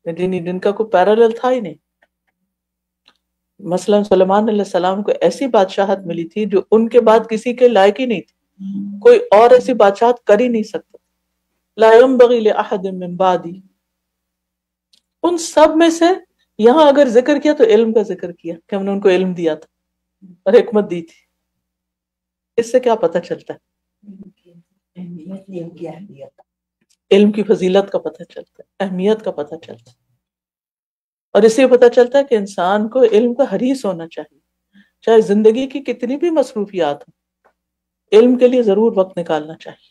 جن کا کوئی پیرالل تھا ہی نہیں. مثلا سلیمان علیہ السلام کو ایسی بادشاہت ملی تھی جو ان کے بعد کسی کے لائق ہی نہیں تھی، کوئی اور ایسی بادشاہت کر ہی نہیں سکتا. لا ينبغي لأحد من بعدی. ان سب میں سے یہاں اگر ذکر کیا تو علم کا ذکر کیا کہ ہم نے ان کو علم دیا تھا اور حکمت دی تھی. اس سے کیا پتہ چلتا ہے؟ علم کی فضیلت کا پتہ چلتا ہے، اہمیت کا پتہ چلتا ہے. اور اس سے پتہ چلتا ہے کہ انسان کو علم کا حریص ہونا چاہیے، چاہے زندگی کی کتنی بھی مصروفیات ہوں، علم کے لیے ضرور وقت نکالنا چاہیے.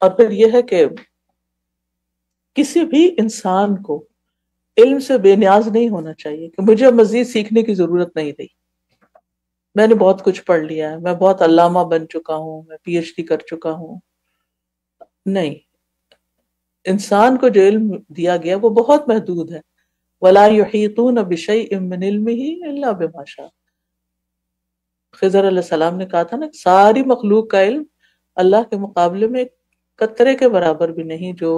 اور پھر یہ ہے کہ کسی بھی انسان کو علم سے بے نیاز نہیں ہونا چاہیے کہ مجھے مزید سیکھنے کی ضرورت نہیں رہی، میں نے بہت کچھ پڑھ لیا ہے، میں بہت علامہ بن چکا ہوں، میں پی ایچ ڈی کر چکا ہوں. نہیں، انسان کو جو علم دیا گیا وہ بہت محدود ہے. وَلَا يُحِيطُونَ بِشَيْءٍ مِّنْ عِلْمِهِ إِلَّا بِمَا شَاءَ. خضر علیہ السلام نے کہا تھا نا، ساری مخلوق کا علم اللہ کے مقابلے میں ایک قطرے کے برابر بھی نہیں جو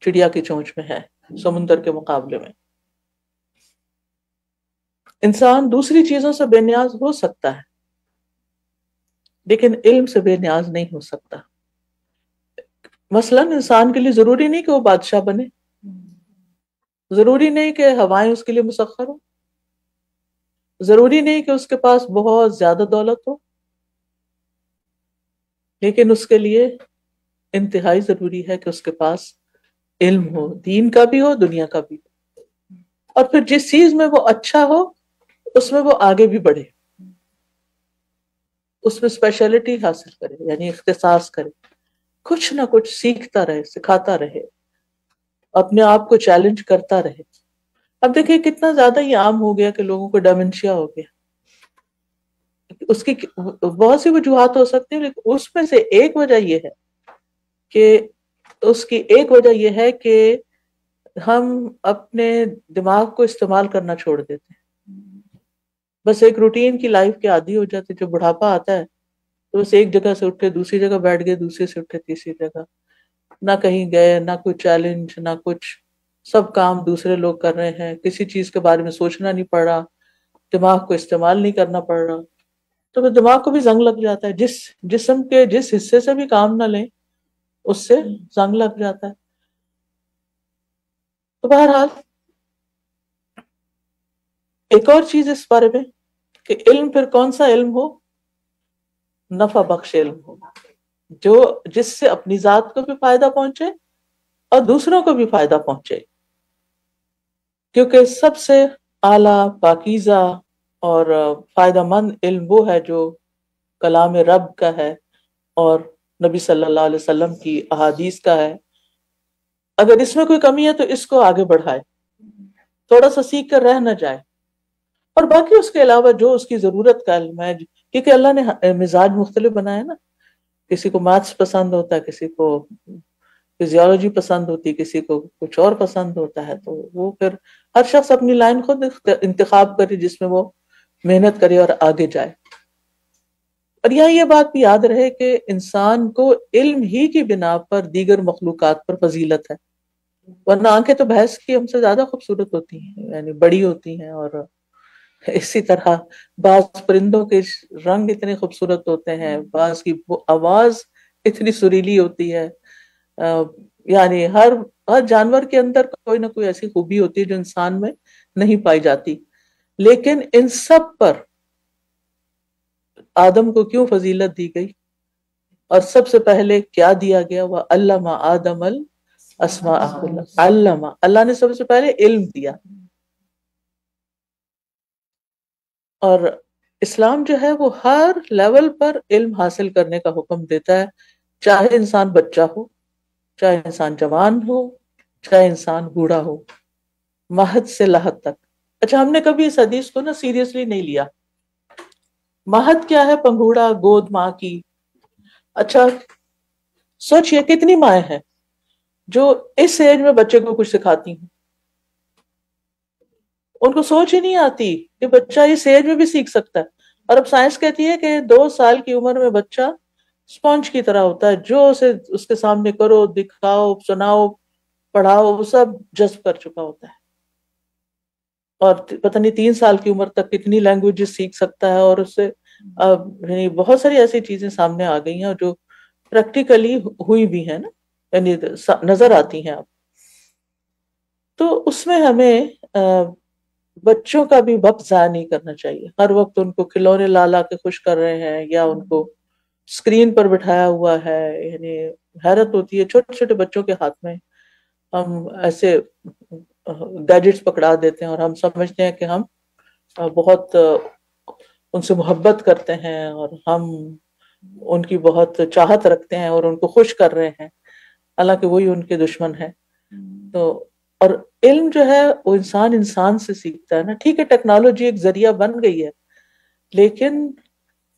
چڑیا کی چونچ میں ہے سمندر کے مقابلے میں. انسان دوسری چیزوں سے بے نیاز ہو سکتا ہے لیکن علم سے بے نیاز نہیں ہو سکتا. مثلا انسان کے لیے ضروری نہیں کہ وہ بادشاہ بنے، ضروری نہیں کہ ہوائیں اس کے لیے مسخر ہو، ضروری نہیں کہ اس کے پاس بہت زیادہ دولت ہو، لیکن اس کے لیے انتہائی ضروری ہے کہ اس کے پاس علم ہو، دین کا بھی ہو، دنیا کا بھی ہو. اور پھر جس چیز میں وہ اچھا ہو اس میں وہ آگے بھی بڑھے، اس میں اسپیشلٹی حاصل کرے، یعنی اختصاص کرے، کچھ نہ کچھ سیکھتا رہے، سکھاتا رہے، اپنے آپ کو چیلنج کرتا رہے. اب دیکھیں کتنا زیادہ یہ عام ہو گیا کہ لوگوں کو ڈیمنشیا ہو گیا. اس کی بہت سی وجوہات ہو سکتی ہیں لیکن اس میں سے ایک وجہ یہ ہے کہ ہم اپنے دماغ کو استعمال کرنا چھوڑ دیتے ہیں. بس ایک روٹین کی لائف کے عادی ہو جاتے، جو بڑھاپا آتا ہے تو بس ایک جگہ سے اٹھے دوسری جگہ بیٹھ گئے، دوسری سے اٹھے تیسری جگہ، نہ کہیں گئے، نہ کوئی چیلنج، نہ کچھ، سب کام دوسرے لوگ کر رہے ہیں، کسی چیز کے بارے میں سوچنا نہیں پڑ رہا، دماغ کو استعمال نہیں کرنا پڑ رہا. تو پھر دماغ کو بھی زنگ لگ جاتا ہے، جس جسم کے جس حصے سے بھی کام نہ لیں اس سے زنگ لگ جاتا ہے. تو بہرحال ایک اور چیز اس بارے میں کہ علم پھر کون سا علم ہو؟ نفع بخش علم ہو، جو جس سے اپنی ذات کو بھی فائدہ پہنچے اور دوسروں کو بھی فائدہ پہنچے. کیونکہ سب سے اعلیٰ، پاکیزہ اور فائدہ مند علم وہ ہے جو کلام رب کا ہے اور نبی صلی اللہ علیہ وسلم کی احادیث کا ہے. اگر اس میں کوئی کمی ہے تو اس کو آگے بڑھائے، تھوڑا سا سیکھ کر رہ نہ جائے. اور باقی اس کے علاوہ جو اس کی ضرورت کا علم ہے، کیونکہ اللہ نے مزاج مختلف بنایا نا، کسی کو میتھس پسند ہوتا ہے، کسی کو فزیولوجی پسند ہوتی، کسی کو کچھ اور پسند ہوتا ہے، تو وہ پھر ہر شخص اپنی لائن خود انتخاب کرے جس میں وہ محنت کرے اور آگے جائے. اور یہاں یہ بات بھی یاد رہے کہ انسان کو علم ہی کی بنا پر دیگر مخلوقات پر فضیلت ہے، ورنہ آنکھیں تو بھینس کی ہم سے زیادہ خوبصورت ہوتی ہیں، یعنی بڑی ہوتی ہیں، اور اسی طرح بعض پرندوں کے رنگ اتنے خوبصورت ہوتے ہیں، بعض کی آواز اتنی سریلی ہوتی ہے. یعنی ہر جانور کے اندر کوئی نہ کوئی ایسی خوبی ہوتی ہے جو انسان میں نہیں پائی جاتی. لیکن ان سب پر آدم کو کیوں فضیلت دی گئی اور سب سے پہلے کیا دیا گیا؟ وہ علم آدم الاسماء کلها. علم، اللہ نے سب سے پہلے علم دیا. اور اسلام جو ہے وہ ہر لیول پر علم حاصل کرنے کا حکم دیتا ہے، چاہے انسان بچہ ہو، چاہے انسان جوان ہو، چاہے انسان بوڑھا ہو، مہد سے لحد تک. اچھا، ہم نے کبھی اس حدیث کو نا سیریسلی نہیں لیا. مہد کیا ہے؟ پنگھوڑا، گود ماں کی. اچھا سوچئے کتنی مائیں ہیں جو اس ایج میں بچے کو کچھ سکھاتی ہوں. ان کو سوچ ہی نہیں آتی کہ بچہ اس ایج میں بھی سیکھ سکتا ہے. اور اب سائنس کہتی ہے کہ 2 سال کی عمر میں بچہ اسپونج کی طرح ہوتا ہے، جو اسے اس کے سامنے کرو، دکھاؤ، سناؤ، پڑھاؤ، وہ سب جذب کر چکا ہوتا ہے. اور پتہ نہیں 3 سال کی عمر تک کتنی لینگویجز سیکھ سکتا ہے. اور اس سے یعنی بہت ساری ایسی چیزیں سامنے آ گئی ہیں جو پریکٹیکلی ہوئی بھی ہیں نا، یعنی نظر آتی ہیں اب. تو اس میں ہمیں بچوں کا بھی وقت ضائع نہیں کرنا چاہیے. ہر وقت ان کو کھلونے لا لا کے خوش کر رہے ہیں یا ان کو اسکرین پر بٹھایا ہوا ہے. یعنی حیرت ہوتی ہے چھوٹے چھوٹے بچوں کے ہاتھ میں ہم ایسے گیجٹس پکڑا دیتے ہیں اور ہم سمجھتے ہیں کہ ہم بہت ان سے محبت کرتے ہیں اور ہم ان کی بہت چاہت رکھتے ہیں اور ان کو خوش کر رہے ہیں، حالانکہ وہی ان کے دشمن ہے. تو اور علم جو ہے وہ انسان سے سیکھتا ہے نا. ٹھیک ہے ٹیکنالوجی ایک ذریعہ بن گئی ہے، لیکن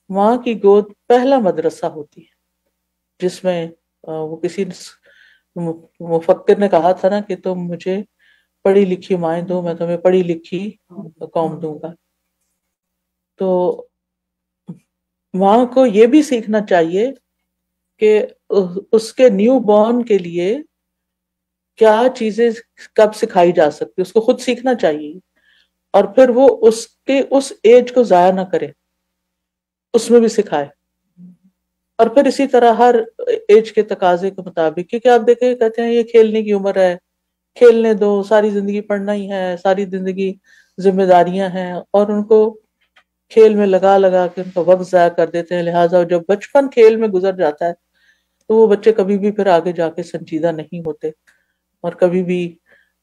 ماں کی گود پہلا مدرسہ ہوتی ہے جس میں وہ کسی مفکر نے کہا تھا نا کہ تم مجھے پڑھی لکھی مائیں دو، میں تمہیں پڑھی لکھی قوم دوں گا. تو ماں کو یہ بھی سیکھنا چاہیے کہ اس کے نیو بورن کے لیے کیا چیزیں کب سکھائی جا سکتی، اس کو خود سیکھنا چاہیے. اور پھر وہ اس ایج کو ضائع نہ کرے، اس میں بھی سکھائے. اور پھر اسی طرح ہر ایج کے تقاضے کے مطابق، کیونکہ آپ دیکھیں کہتے ہیں یہ کھیلنے کی عمر ہے، کھیلنے دو، ساری زندگی پڑھنا ہی ہے، ساری زندگی ذمہ داریاں ہیں، اور ان کو کھیل میں لگا لگا کے ان کا وقت ضائع کر دیتے ہیں. لہٰذا جب بچپن کھیل میں گزر جاتا ہے تو وہ بچے کبھی بھی پھر آگے جا کے سنجیدہ نہیں ہوتے اور کبھی بھی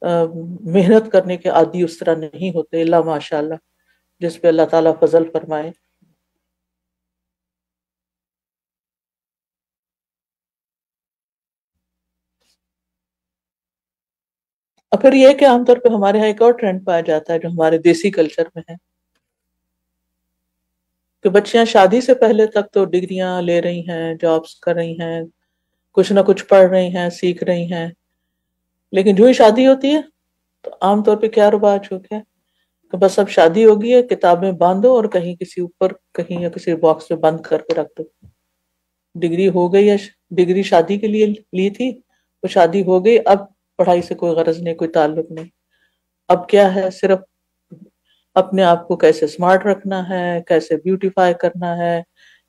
محنت کرنے کے عادی اس طرح نہیں ہوتے، الا ماشاء اللہ جس پہ اللہ تعالیٰ فضل فرمائے. اور پھر یہ کہ عام طور پہ ہمارے یہاں ایک اور ٹرینڈ پایا جاتا ہے جو ہمارے دیسی کلچر میں ہے کہ بچیاں شادی سے پہلے تک تو ڈگریاں لے رہی ہیں، جابس کر رہی ہیں، کچھ نہ کچھ پڑھ رہی ہیں، سیکھ رہی ہیں، لیکن جو ہی شادی ہوتی ہے تو عام طور پہ کیا رواج ہو گیا کہ بس اب شادی ہوگی ہے، کتابیں باندھو اور کہیں کسی اوپر کہیں یا کسی باکس میں بند کر کے رکھ دو. ڈگری ہو گئی ہے، ڈگری شادی کے لیے لی تھی، وہ شادی ہو گئی، اب پڑھائی سے کوئی غرض نہیں، کوئی تعلق نہیں. اب کیا ہے، صرف اپنے آپ کو کیسے اسمارٹ رکھنا ہے، کیسے بیوٹیفائی کرنا ہے،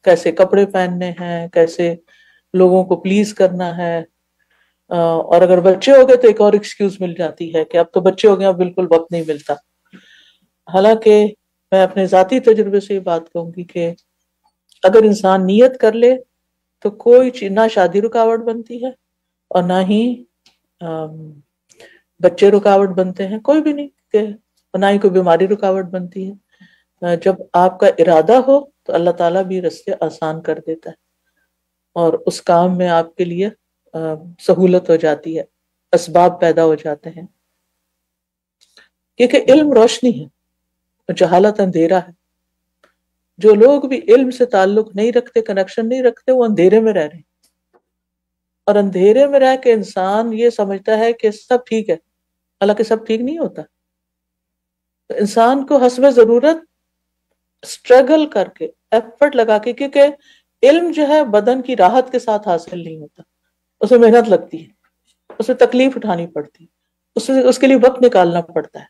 کیسے کپڑے پہننے ہیں، کیسے لوگوں کو پلیز کرنا ہے. اور اگر بچے ہو گئے تو ایک اور ایکسکیوز مل جاتی ہے کہ اب تو بچے ہو گئے، اب بالکل وقت نہیں ملتا. حالانکہ میں اپنے ذاتی تجربے سے یہ بات کہوں گی کہ اگر انسان نیت کر لے تو کوئی چیز، نہ شادی رکاوٹ بنتی ہے اور نہ ہی بچے رکاوٹ بنتے ہیں، کوئی بھی نہیں، کہ نہ ہی کوئی بیماری رکاوٹ بنتی ہے. جب آپ کا ارادہ ہو تو اللہ تعالیٰ بھی راستے آسان کر دیتا ہے اور اس کام میں آپ کے لیے سہولت ہو جاتی ہے، اسباب پیدا ہو جاتے ہیں. کیونکہ علم روشنی ہے، جہالت اندھیرا ہے. جو لوگ بھی علم سے تعلق نہیں رکھتے، کنیکشن نہیں رکھتے، وہ اندھیرے میں رہ رہے ہیں. اور اندھیرے میں رہ کے انسان یہ سمجھتا ہے کہ سب ٹھیک ہے، حالانکہ سب ٹھیک نہیں ہوتا. تو انسان کو حسب ضرورت اسٹرگل کر کے، ایفرٹ لگا کے، کیونکہ علم جو ہے بدن کی راحت کے ساتھ حاصل نہیں ہوتا، اس میں محنت لگتی ہے، اس میں تکلیف اٹھانی پڑتی ہے، اس کے لیے وقت نکالنا پڑتا ہے،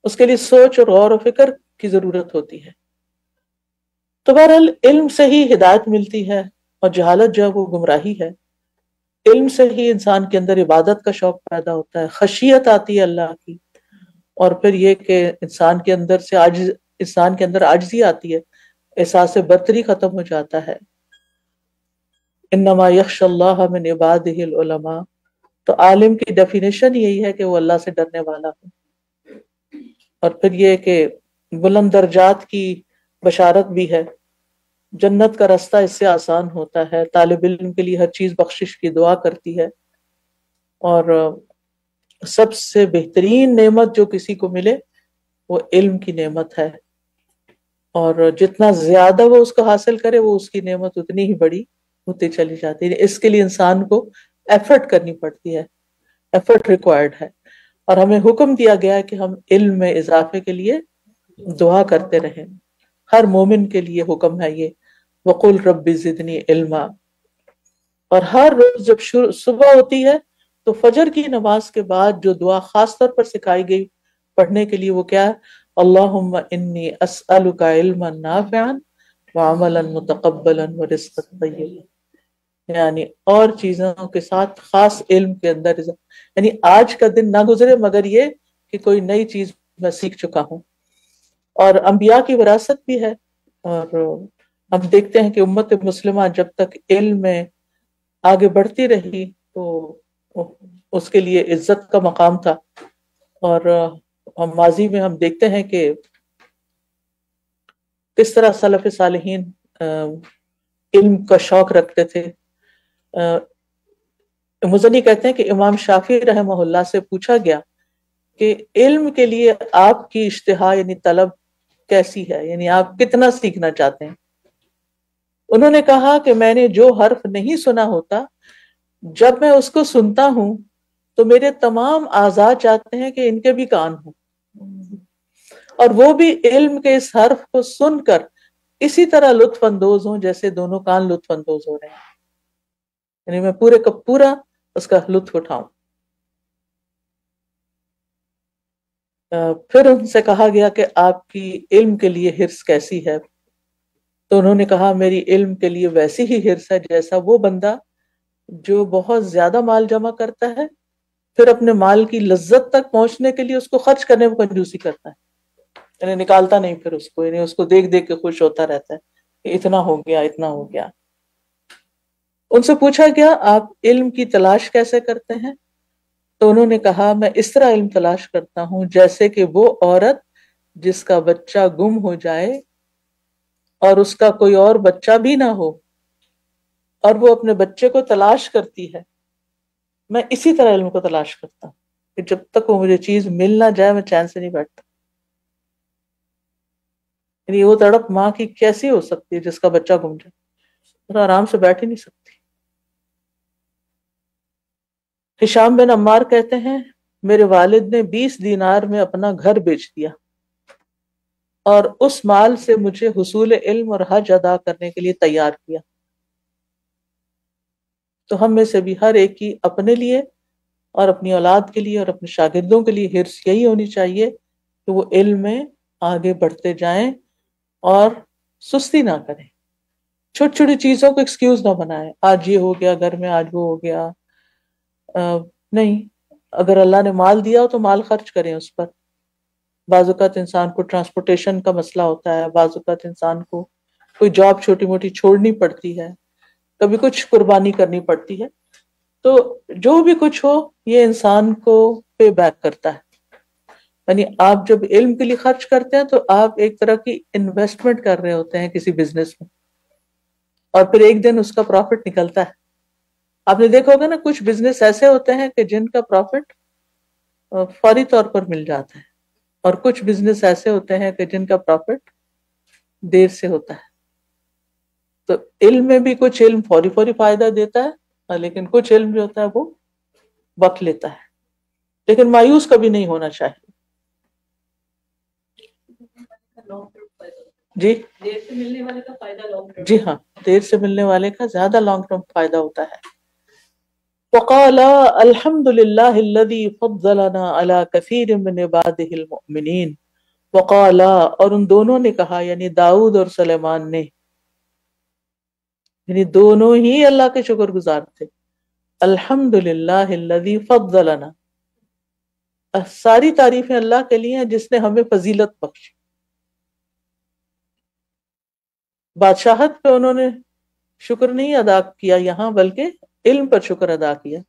اس کے لیے سوچ اور غور و فکر کی ضرورت ہوتی ہے. تو بہرحال علم سے ہی ہدایت ملتی ہے اور جہالت جو ہے وہ گمراہی ہے. علم سے ہی انسان کے اندر عبادت کا شوق پیدا ہوتا ہے، خشیت آتی ہے اللہ کی، اور پھر یہ کہ انسان کے اندر عاجزی آتی ہے، احساس برتری ختم ہو جاتا ہے. انما یخشی اللہ من عبادہ العلماء. تو عالم کی ڈیفینیشن یہی ہے کہ وہ اللہ سے ڈرنے والا ہو. اور پھر یہ کہ بلند درجات کی بشارت بھی ہے، جنت کا راستہ اس سے آسان ہوتا ہے. طالب علم کے لیے ہر چیز بخشش کی دعا کرتی ہے، اور سب سے بہترین نعمت جو کسی کو ملے وہ علم کی نعمت ہے، اور جتنا زیادہ وہ اس کو حاصل کرے وہ اس کی نعمت اتنی ہی بڑی ہوتی چلی جاتی ہے. اس کے لیے انسان کو ایفرٹ کرنی پڑتی ہے، ایفرٹ ریکوائرڈ ہے، اور ہمیں حکم دیا گیا ہے کہ ہم علم میں اضافے کے لیے دعا کرتے رہیں. ہر مومن کے لیے حکم ہے یہ، وقل رب زدنی علما. اور ہر روز جب صبح ہوتی ہے تو فجر کی نماز کے بعد جو دعا خاص طور پر سکھائی گئی پڑھنے کے لیے وہ کیا ہے؟ اللہم انی اسألک علما نافعا وعملا متقبلا ورزقا طیبا. یعنی اور چیزوں کے ساتھ خاص علم کے اندر، یعنی آج کا دن نہ گزرے مگر یہ کہ کوئی نئی چیز میں سیکھ چکا ہوں. اور انبیاء کی وراثت بھی ہے، اور ہم دیکھتے ہیں کہ امت مسلمہ جب تک علم میں آگے بڑھتی رہی تو اس کے لیے عزت کا مقام تھا. اور ہم ماضی میں ہم دیکھتے ہیں کہ کس طرح سلف صالحین علم کا شوق رکھتے تھے. مزنی کہتے ہیں کہ امام شافعی رحمہ اللہ سے پوچھا گیا کہ علم کے لیے آپ کی اشتہا یعنی طلب کیسی ہے، یعنی آپ کتنا سیکھنا چاہتے ہیں. انہوں نے کہا کہ میں نے جو حرف نہیں سنا ہوتا جب میں اس کو سنتا ہوں تو میرے تمام اعضاء چاہتے ہیں کہ ان کے بھی کان ہوں، اور وہ بھی علم کے اس حرف کو سن کر اسی طرح لطف اندوز ہوں جیسے دونوں کان لطف اندوز ہو رہے ہیں. یعنی میں پورے کا پورا اس کا لطف اٹھاؤں. پھر ان سے کہا گیا کہ آپ کی علم کے لیے حرص کیسی ہے؟ تو انہوں نے کہا میری علم کے لیے ویسی ہی حرص ہے جیسا وہ بندہ جو بہت زیادہ مال جمع کرتا ہے پھر اپنے مال کی لذت تک پہنچنے کے لیے اس کو خرچ کرنے میں کنجوسی کرتا ہے، یعنی نکالتا نہیں پھر اس کو، یعنی اس کو دیکھ دیکھ کے خوش ہوتا رہتا ہے کہ اتنا ہو گیا اتنا ہو گیا. ان سے پوچھا گیا آپ علم کی تلاش کیسے کرتے ہیں؟ تو انہوں نے کہا میں اس طرح علم تلاش کرتا ہوں جیسے کہ وہ عورت جس کا بچہ گم ہو جائے اور اس کا کوئی اور بچہ بھی نہ ہو اور وہ اپنے بچے کو تلاش کرتی ہے، میں اسی طرح علم کو تلاش کرتا ہوں کہ جب تک وہ مجھے چیز مل نہ جائے میں چین سے نہیں بیٹھتا. یعنی وہ تڑپ ماں کی کیسی ہو سکتی ہے جس کا بچہ گم جائے، وہ آرام سے بیٹھ ہی نہیں سکتی. ہشام بن عمار کہتے ہیں میرے والد نے 20 دینار میں اپنا گھر بیچ دیا اور اس مال سے مجھے حصول علم اور حج ادا کرنے کے لیے تیار کیا. تو ہم میں سے بھی ہر ایک کی اپنے لیے اور اپنی اولاد کے لیے اور اپنے شاگردوں کے لیے حرص یہی ہونی چاہیے کہ وہ علم میں آگے بڑھتے جائیں اور سستی نہ کریں، چھوٹی چھوٹی چیزوں کو ایکسکیوز نہ بنائیں، آج یہ ہو گیا گھر میں، آج وہ ہو گیا. نہیں، اگر اللہ نے مال دیا ہو تو مال خرچ کریں اس پر. بعض اوقات انسان کو ٹرانسپورٹیشن کا مسئلہ ہوتا ہے، بعض اوقات انسان کو کوئی جاب چھوٹی موٹی چھوڑنی پڑتی ہے، کبھی کچھ قربانی کرنی پڑتی ہے. تو جو بھی کچھ ہو یہ انسان کو پے بیک کرتا ہے. یعنی آپ جب علم کے لیے خرچ کرتے ہیں تو آپ ایک طرح کی انویسٹمنٹ کر رہے ہوتے ہیں کسی بزنس میں، اور پھر ایک دن اس کا پروفٹ نکلتا ہے. آپ نے دیکھا ہوگا نا کچھ بزنس ایسے ہوتے ہیں کہ جن کا پروفٹ فوری طور پر مل جاتا ہے، اور کچھ بزنس ایسے ہوتے ہیں کہ جن کا پروفٹ دیر سے ہوتا ہے. تو علم میں بھی کچھ علم فوری فوری فائدہ دیتا ہے، لیکن کچھ علم جو ہوتا ہے وہ وقت لیتا ہے. لیکن مایوس کبھی نہیں ہونا چاہیے. جی دیر سے ملنے والے کا فائدہ لانگ ٹرم، جی ہاں دیر سے ملنے والے کا زیادہ لانگ ٹرم فائدہ ہوتا ہے. وقال الحمد للہ الذی فضلنا علی کثیر من عباده المؤمنین. وقال، اور ان دونوں نے کہا یعنی داؤد اور سلیمان نے، یعنی دونوں ہی اللہ کے شکر گزار تھے. الحمد للہ الذی فضلنا، ساری تعریفیں اللہ کے لیے ہیں جس نے ہمیں فضیلت بخشی. بادشاہت پہ انہوں نے شکر نہیں ادا کیا یہاں، بلکہ علم پر شکر ادا کیا،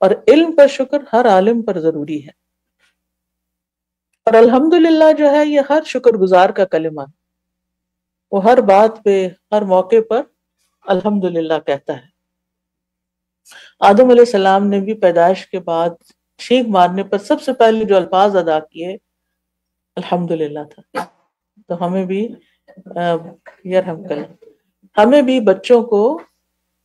اور علم پر شکر ہر عالم پر ضروری ہے. اور الحمدللہ جو ہے یہ ہر شکر گزار کا کلمہ ہے، وہ ہر بات پہ ہر موقع پر الحمدللہ کہتا ہے. آدم علیہ السلام نے بھی پیدائش کے بعد چھینک مارنے پر سب سے پہلے جو الفاظ ادا کیے الحمدللہ تھا. تو ہمیں بھی یرحمک اللہ، ہمیں بھی بچوں کو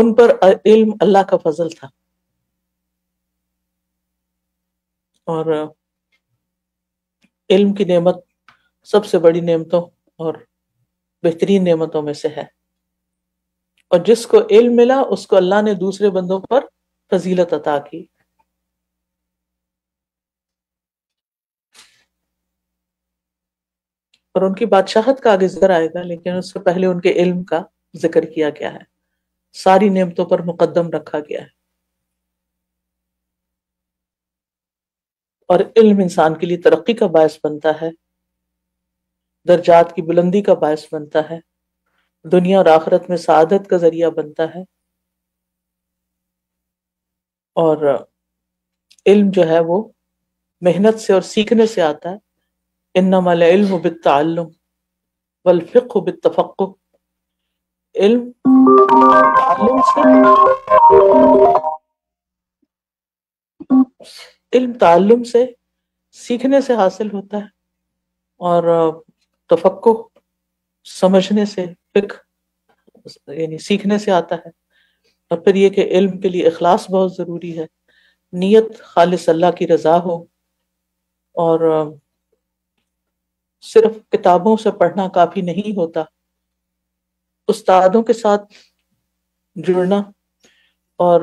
ان پر علم اللہ کا فضل تھا، اور علم کی نعمت سب سے بڑی نعمتوں اور بہترین نعمتوں میں سے ہے، اور جس کو علم ملا اس کو اللہ نے دوسرے بندوں پر فضیلت عطا کی۔ اور ان کی بادشاہت کا آگے ذکر آئے گا، لیکن اس سے پہلے ان کے علم کا ذکر کیا گیا ہے، ساری نعمتوں پر مقدم رکھا گیا ہے۔ اور علم انسان کے لیے ترقی کا باعث بنتا ہے، درجات کی بلندی کا باعث بنتا ہے، دنیا اور آخرت میں سعادت کا ذریعہ بنتا ہے۔ اور علم جو ہے وہ محنت سے اور سیکھنے سے آتا ہے۔ انما العلم بالتعلم والفقہ بالتفقہ، علم تعلم سے سیکھنے سے حاصل ہوتا ہے، اور تفقہ سمجھنے سے، فقہ یعنی سیکھنے سے آتا ہے۔ اور پھر یہ کہ علم کے لیے اخلاص بہت ضروری ہے، نیت خالص اللہ کی رضا ہو، اور صرف کتابوں سے پڑھنا کافی نہیں ہوتا، استادوں کے ساتھ جڑنا اور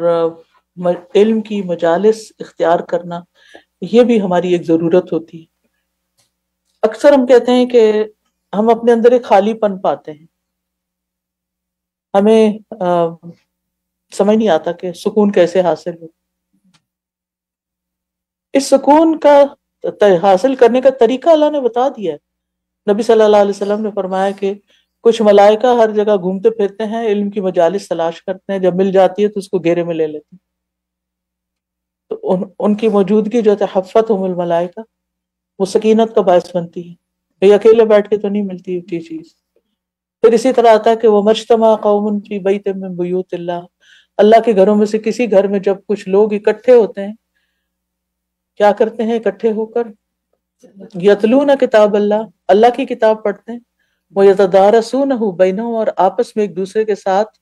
علم کی مجالس اختیار کرنا، یہ بھی ہماری ایک ضرورت ہوتی ہے۔ اکثر ہم کہتے ہیں کہ ہم اپنے اندر ایک خالی پن پاتے ہیں، ہمیں سمجھ نہیں آتا کہ سکون کیسے حاصل ہو۔ اس سکون کا حاصل کرنے کا طریقہ اللہ نے بتا دیا ہے۔ نبی صلی اللہ علیہ وسلم نے فرمایا کہ کچھ ملائکہ ہر جگہ گھومتے پھرتے ہیں، علم کی مجالس تلاش کرتے ہیں، جب مل جاتی ہے تو اس کو گھیرے میں لے لیتے ہیں۔ تو ان کی موجودگی جو ہے حفتہم الملائکہ، وہ سکینت کا باعث بنتی ہے، یہ اکیلے بیٹھ کے تو نہیں ملتی یہ چیز۔ پھر اسی طرح آتا ہے کہ وہ مجتمع قوم فی بیت من بیوت اللہ، اللہ کے گھروں میں سے کسی گھر میں جب کچھ لوگ اکٹھے ہوتے ہیں، کیا کرتے ہیں اکٹھے ہو کر؟ یتلون کتاب اللہ، اللہ کی کتاب پڑھتے ہیں، ویتدارسونہ بینہم، اور آپس میں ایک دوسرے کے ساتھ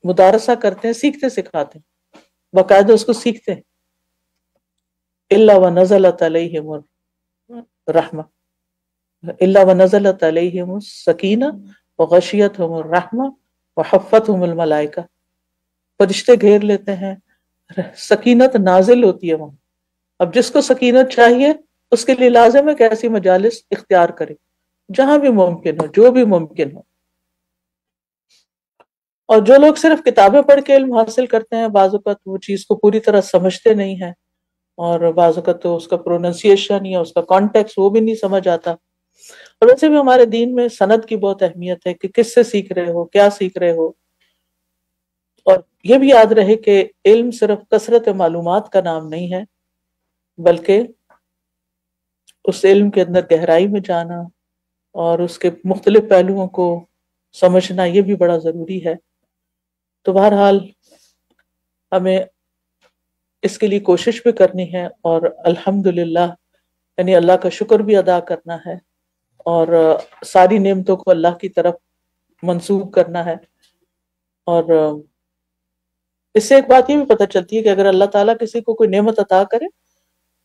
مدارسہ کرتے ہیں، سیکھتے سکھاتے ہیں، باقاعدہ اس کو سیکھتے ہیں۔ الا ونزلت علیہم الرحمہ، الا ونزلت علیہم السکینہ وغشیتہم الرحمہ وحفتہم الملائکہ، فرشتے گھیر لیتے ہیں، سکینت نازل ہوتی ہے وہاں۔ اب جس کو سکینت چاہیے اس کے لیے لازم ہے کہ ایسی مجالس اختیار کرے، جہاں بھی ممکن ہو، جو بھی ممکن ہو۔ اور جو لوگ صرف کتابیں پڑھ کے علم حاصل کرتے ہیں، بعض اوقات وہ چیز کو پوری طرح سمجھتے نہیں ہیں، اور بعض اوقات تو اس کا پروننسیشن یا اس کا کانٹیکس وہ بھی نہیں سمجھ آتا۔ اور ویسے بھی ہمارے دین میں سند کی بہت اہمیت ہے کہ کس سے سیکھ رہے ہو، کیا سیکھ رہے ہو۔ اور یہ بھی یاد رہے کہ علم صرف کثرت معلومات کا نام نہیں ہے، بلکہ اس علم کے اندر گہرائی میں جانا اور اس کے مختلف پہلوؤں کو سمجھنا، یہ بھی بڑا ضروری ہے۔ تو بہرحال ہمیں اس کے لیے کوشش بھی کرنی ہے، اور الحمدللہ یعنی اللہ کا شکر بھی ادا کرنا ہے، اور ساری نعمتوں کو اللہ کی طرف منسوب کرنا ہے۔ اور اس سے ایک بات یہ بھی پتہ چلتی ہے کہ اگر اللہ تعالیٰ کسی کو کوئی نعمت عطا کرے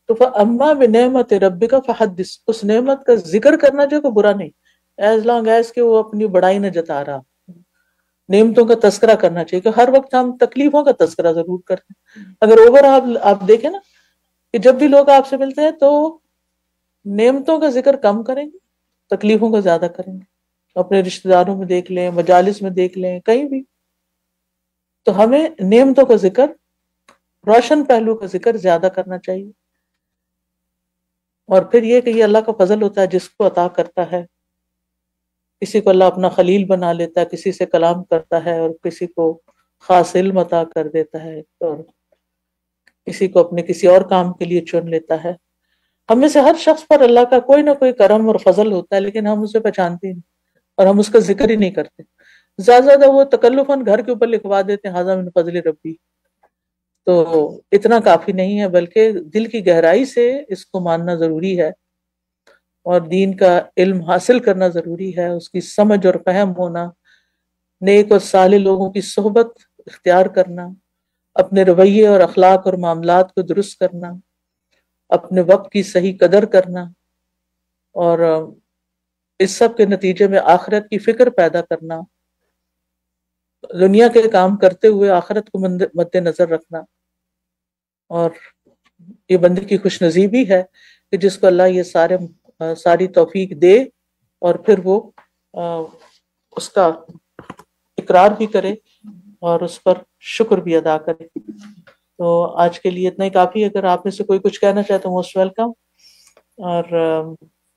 تو فَأَمَّا بِنِعْمَةِ رَبِّكَ فَحَدِّثْ، اس نعمت کا ذکر کرنا جو کہ برا نہیں، ایز لانگ ایز کہ وہ اپنی بڑائی نہ جتا رہا۔ نعمتوں کا تذکرہ کرنا چاہیے، کہ ہر وقت ہم تکلیفوں کا تذکرہ ضرور کرتے ہیں۔ اگر اوور آپ دیکھیں نا کہ جب بھی لوگ آپ سے ملتے ہیں تو نعمتوں کا ذکر کم کریں گے، تکلیفوں کا زیادہ کریں گے۔ اپنے رشتہ داروں میں دیکھ لیں، مجالس میں دیکھ لیں، کہیں بھی۔ تو ہمیں نعمتوں کا ذکر، روشن پہلو کا ذکر زیادہ کرنا چاہیے۔ اور پھر یہ کہ یہ اللہ کا فضل ہوتا ہے جس کو عطا کرتا ہے۔ کسی کو اللہ اپنا خلیل بنا لیتا ہے، کسی سے کلام کرتا ہے، اور کسی کو خاص علم عطا کر دیتا ہے، اور کسی کو اپنے کسی اور کام کے لیے چن لیتا ہے۔ ہم میں سے ہر شخص پر اللہ کا کوئی نہ کوئی کرم اور فضل ہوتا ہے، لیکن ہم اسے پہچانتے نہیں اور ہم اس کا ذکر ہی نہیں کرتے۔ زیادہ زیادہ وہ تکلفاً گھر کے اوپر لکھوا دیتے ہیں ھذا من فضل ربی، تو اتنا کافی نہیں ہے، بلکہ دل کی گہرائی سے اس کو ماننا ضروری ہے، اور دین کا علم حاصل کرنا ضروری ہے، اس کی سمجھ اور فہم ہونا، نیک اور صالح لوگوں کی صحبت اختیار کرنا، اپنے رویے اور اخلاق اور معاملات کو درست کرنا، اپنے وقت کی صحیح قدر کرنا، اور اس سب کے نتیجے میں آخرت کی فکر پیدا کرنا، دنیا کے کام کرتے ہوئے آخرت کو مد نظر رکھنا. اور یہ بندے کی خوش نصیبی ہے کہ جس کو اللہ یہ ساری توفیق دے اور پھر وہ اس کا اقرار بھی کرے اور اس پر شکر بھی ادا کرے. تو آج کے لیے اتنا ہی کافی. اگر آپ میں سے کوئی کچھ کہنا چاہے تو موسٹ ویلکم. اور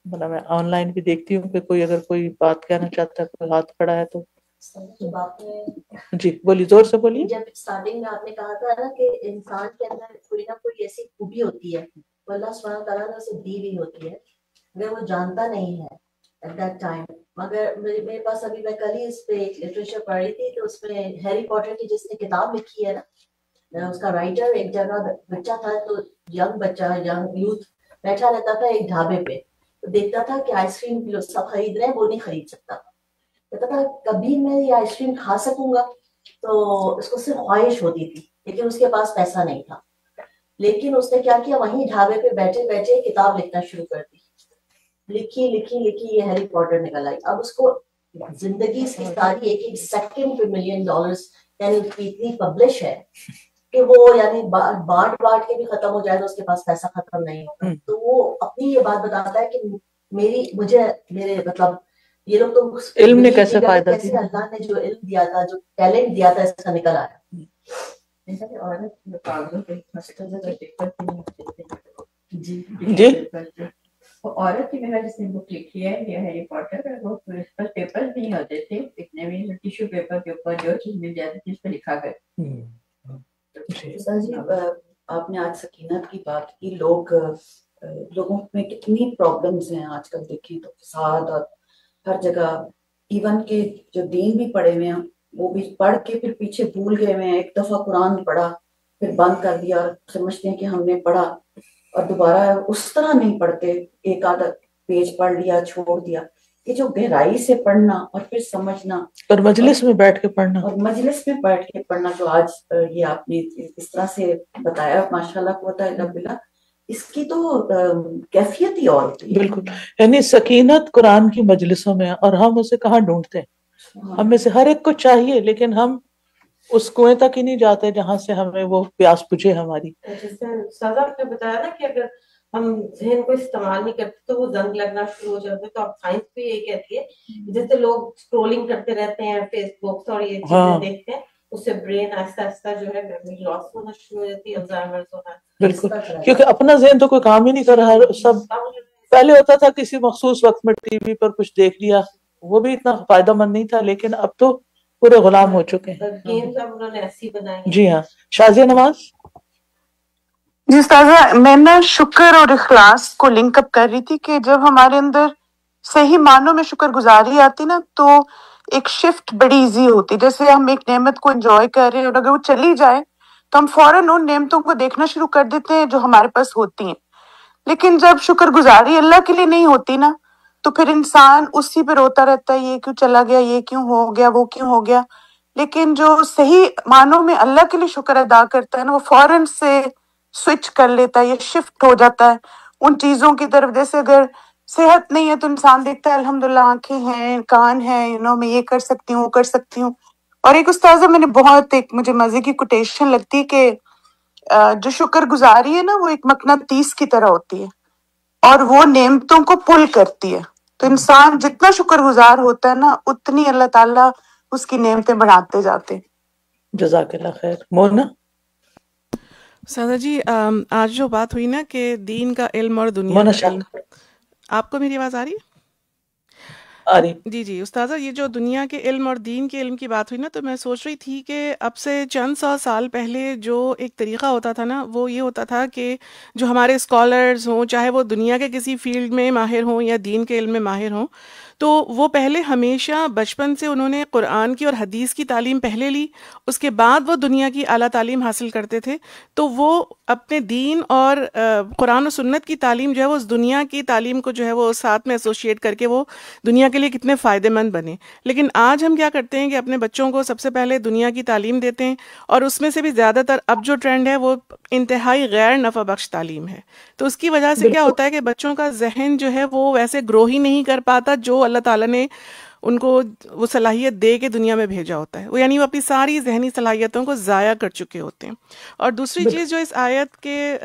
میں آن لائن بھی دیکھتی ہوں کہ کوئی اگر کوئی بات کہنا چاہتا ہے، کوئی ہاتھ کھڑا ہے تو جی بولیے، زور سے بولیے.
جب اسٹارٹنگ میں آپ نے کہا تھا نا کہ انسان کے اندر کوئی نہ کوئی ایسی خوبی ہوتی ہے وہ اللہ سبحانہ تعالیٰ نے اسے دی ہوئی ہوتی ہے، اگر وہ جانتا نہیں ہے ایٹ دیٹ ٹائم. مگر میرے پاس ابھی میں کل ہی اس پہ ایک لٹریچر پڑھ رہی تھی، تو اس میں ہیری پوٹر کی جس نے کتاب لکھی ہے نا، اس کا رائٹر ایک جگہ بچہ تھا، تو ینگ یوتھ بیٹھا رہتا تھا ایک ڈھابے پہ، تو دیکھتا تھا کہ آئس کریم سب خرید رہے ہیں، وہ نہیں خرید سکتا. کہتا تھا کبھی میں یہ آئس کریم کھا سکوں گا، تو اس کو صرف خواہش ہوتی تھی، لیکن اس کے پاس پیسہ نہیں تھا. لیکن اس نے کیا کیا، وہیں ڈھابے پہ بیٹھے بیٹھے کتاب لکھنا شروع کر دی. لکھی یہ ہیری پوٹر نکل آئی. اب اس کو زندگی اس کی ساری ایک سیکنڈ پہ $1 ملین، یعنی اتنی پبلش ہے کہ وہ یعنی بانٹ کے بھی ختم ہو جائے تو اس کے پاس پیسہ ختم نہیں ہوتا. تو وہ اپنی یہ بات بتاتا ہے کہ میرے مطلب یہ لوگ تو
علم نے کیسے فائدہ
کیسے اللہ نے جو علم دیا تھا، جو ٹیلنٹ دیا تھا، اس کا نکل آیا.
جی
عورت کی میرا جس نے بک لکھی ہے یہ ہیری پوٹر، وہ پیپر نہیں ہوتے تھے، لکھنے میں ٹیشو پیپر کے اوپر جو چیز مل جاتی تھی اس پہ لکھا کر.
جی آپ نے آج سکینت کی بات کی. لوگوں میں کتنی پرابلمز ہیں آج کل، دیکھیں تو فساد اور ہر جگہ. ایون کہ جو دین بھی پڑھے ہوئے ہیں وہ بھی پڑھ کے پھر پیچھے بھول گئے ہوئے ہیں. ایک دفعہ قرآن پڑھا پھر بند کر دیا اور سمجھتے ہیں کہ ہم نے پڑھا، اور دوبارہ اس طرح نہیں پڑھتے، ایک آدھا پیج پڑھ لیا چھوڑ دیا. کہ جو گہرائی سے پڑھنا اور پھر سمجھنا
اور مجلس میں بیٹھ کے پڑھنا،
جو آج یہ آپ نے اس طرح سے بتایا، ماشاءاللہ قوت الا باللہ، اس کی تو کیفیت ہی اور ہوتی ہے.
بالکل. یعنی سکینت قرآن کی مجلسوں میں، اور ہم اسے کہاں ڈھونڈتے ہیں؟ ہم میں سے ہر ایک کو چاہیے، لیکن ہم اس کنویں تک ہی نہیں جاتے جہاں سے ہمیں وہ پیاس بجھے ہماری.
جیسے سازا آپ نے بتایا نا کہ اگر ہم ذہن کو استعمال نہیں کرتے تو وہ زنگ لگنا شروع ہو جاتا ہے. تو اب سائنس بھی یہی کہتی ہے، جیسے لوگ اسکرولنگ کرتے رہتے ہیں فیس بک اور یہ چیزیں دیکھتے ہیں، اس سے برین آہستہ آہستہ جو ہے میموری لاس ہونا شروع ہو جاتی ہے، الزائمرز ہونا.
بالکل، کیونکہ اپنا ذہن تو کوئی کام ہی نہیں کر رہا. سب پہلے ہوتا تھا کسی مخصوص وقت میں ٹی وی پر کچھ دیکھ لیا، وہ بھی اتنا فائدہ مند نہیں تھا، لیکن اب تو پورے غلام ہو چکے ہیں.
گیمز اب انہوں نے ایسی بنائی.
جی ہاں. شازیہ نواز.
جی استاذہ، میں نا شکر اور اخلاص کو لنک اپ کر رہی تھی کہ جب ہمارے اندر صحیح معنوں میں شکر گزاری آتی نا تو ایک شفٹ بڑی ایزی ہوتی. جیسے ہم ایک نعمت کو انجوائے کر رہے ہیں اور اگر وہ چلی جائے تو ہم فوراً ان نعمتوں کو دیکھنا شروع کر دیتے ہیں جو ہمارے پاس ہوتی ہیں. لیکن جب شکر گزاری اللہ کے لیے نہیں ہوتی نا تو پھر انسان اسی پہ روتا رہتا ہے، یہ کیوں چلا گیا، یہ کیوں ہو گیا، وہ کیوں ہو گیا. لیکن جو صحیح معنوں میں اللہ کے لیے شکر ادا کرتا ہے نا، وہ فوراً سے سوئچ کر لیتا ہے، یہ شفٹ ہو جاتا ہے ان چیزوں کی طرف. جیسے اگر صحت نہیں ہے تو انسان دیکھتا ہے الحمدللہ آنکھیں ہیں، کان ہیں، میں یہ کر سکتی ہوں، وہ کر سکتی ہوں. اور ایک استاذہ میں نے بہت ایک مجھے مزے کی کوٹیشن لگتی کہ جو شکر گزاری ہے نا وہ ایک مقناطیس کی طرح ہوتی ہے اور وہ نعمتوں کو پل کرتی ہے. تو انسان جتنا شکر گزار ہوتا ہے نا اتنی اللہ تعالیٰ اس کی نعمتیں بڑھاتے جاتے ہیں.
جزاک اللہ خیر. مونا.
سادہ جی، آج جو بات ہوئی نا کہ دین کا علم اور دنیا کا علم، آپ کو میری آواز آ رہی ہے؟ جی استاذہ، یہ جو دنیا کے علم اور دین کے علم کی بات ہوئی نا تو میں سوچ رہی تھی کہ اب سے چند سو سال پہلے جو ایک طریقہ ہوتا تھا نا وہ یہ ہوتا تھا کہ جو ہمارے اسکالرز ہوں، چاہے وہ دنیا کے کسی فیلڈ میں ماہر ہوں یا دین کے علم میں ماہر ہوں، تو وہ پہلے ہمیشہ بچپن سے انہوں نے قرآن کی اور حدیث کی تعلیم پہلے لی، اس کے بعد وہ دنیا کی اعلیٰ تعلیم حاصل کرتے تھے. تو وہ اپنے دین اور قرآن و سنت کی تعلیم جو ہے وہ اس دنیا کی تعلیم کو جو ہے وہ ساتھ میں ایسوشیٹ کر کے وہ دنیا کے کے لیے کتنے فائدے مند بنے. لیکن آج ہم کیا کرتے ہیں کہ اپنے بچوں کو سب سے پہلے دنیا کی تعلیم دیتے ہیں, اور اس میں سے بھی زیادہ تر اب جو ٹرینڈ ہے وہ انتہائی غیر نفع بخش تعلیم ہے. تو اس کی وجہ سے کیا ہوتا ہے کہ بچوں کا ذہن جو ہے وہ ویسے گرو ہی نہیں کر پاتا جو اللہ تعالیٰ نے ان کو وہ صلاحیت دے کے دنیا میں بھیجا ہوتا ہے. وہ یعنی وہ اپنی ساری ذہنی صلاحیتوں کو ضائع کر چکے ہوتے ہیں. اور دوسری چیز جو اس آیت کے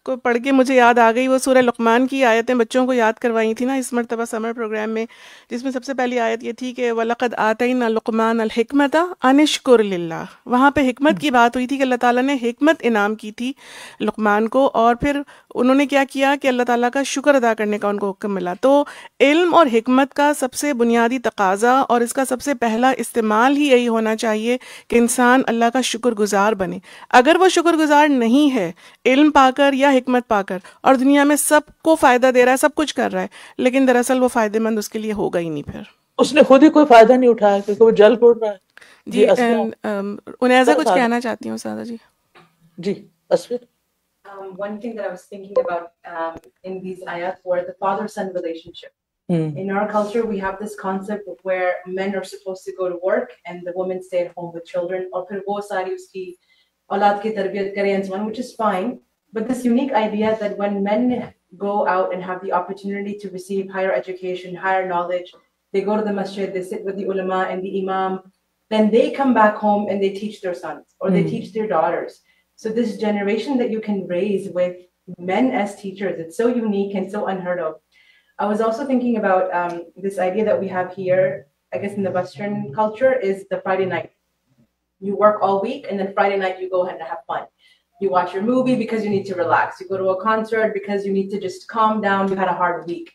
کو پڑھ کے مجھے یاد آ گئی, وہ سورہ لقمان کی آیتیں بچوں کو یاد کروائی تھی نا اس مرتبہ سمر پروگرام میں, جس میں سب سے پہلی آیت یہ تھی کہ وَلَقَدْ آتَيْنَا لُقْمَانَ الْحِكْمَةَ أَنِ اشْكُرْ لِلَّهِ. وہاں پہ حکمت کی بات ہوئی تھی کہ اللہ تعالیٰ نے حکمت انعام کی تھی لقمان کو, اور پھر انہوں نے کیا کیا کہ اللہ تعالیٰ کا شکر ادا کرنے کا ان کو حکم ملا. تو علم اور حکمت کا سب سے بنیادی تقاضا اور اس کا سب سے پہلا استعمال ہی یہی ہونا چاہیے کہ انسان اللہ کا شکر گزار بنے. اگر وہ شکر گزار نہیں ہے علم پا کر یا حکمت پا کر, اور دنیا میں سب کو فائدہ دے رہا ہے, سب کچھ کر رہا ہے, لیکن دراصل وہ فائدے مند اس کے لیے ہوگا ہی نہیں, پھر
اس نے خود ہی کوئی فائدہ نہیں اٹھایا کیونکہ وہ جل پڑ رہا ہے.
جی انیزا کچھ کہنا چاہتی ہوں سادہ جی.
جی Asfar.
One thing that I was thinking about in these ayat were the father-son relationship. In our culture, we have this concept of where men are supposed to go to work and the women stay at home with children. Aur phir wo sari uski aulad ki tarbiyat kare and so on, which is fine. But this unique idea that when men go out and have the opportunity to receive higher education, higher knowledge, they go to the masjid, they sit with the ulama and the imam, then they come back home and they teach their sons or they teach their daughters. So this generation that you can raise with men as teachers, it's so unique and so unheard of. I was also thinking about this idea that we have here, I guess in the Western culture, is the Friday night. You work all week and then Friday night you go and have fun. You watch your movie because you need to relax. You go to a concert because you need to just calm down. You had a hard week.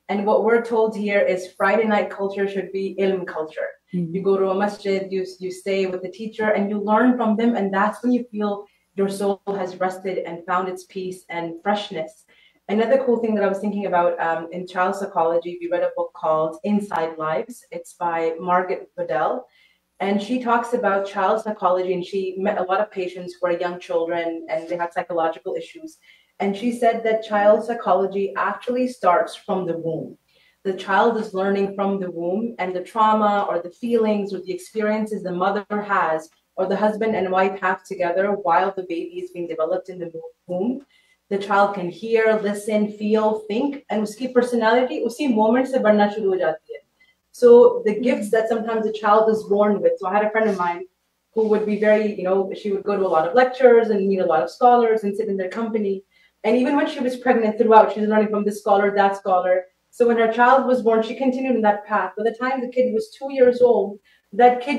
And what we're told here is Friday night culture should be ilm culture. You go to a masjid, you stay with the teacher and you learn from them, and that's when you feel your soul has rested and found its peace and freshness. Another cool thing that I was thinking about, in child psychology, we read a book called Inside Lives. It's by Margaret Bedell. And she talks about child psychology, and she met a lot of patients who are young children and they have psychological issues. And she said that child psychology actually starts from the womb. The child is learning from the womb, and the trauma or the feelings or the experiences the mother has or the husband and wife have together while the baby is being developed in the womb, the child can hear, listen, feel, think, and uski personality usi moment se banna shuru ho jati hai. So the gifts that sometimes a child is born with. So I had a friend of mine who would be very, she would go to a lot of lectures and meet a lot of scholars and sit in their company. And even when she was pregnant throughout, she was learning from this scholar, that scholar. So when her child was born, she continued in that path. By the time the kid was 2 years old, that kid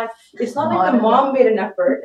on. It's not like the mom made an effort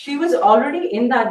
She was already in that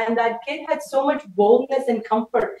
and that kid had so much boldness and comfort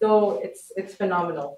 So it's phenomenal.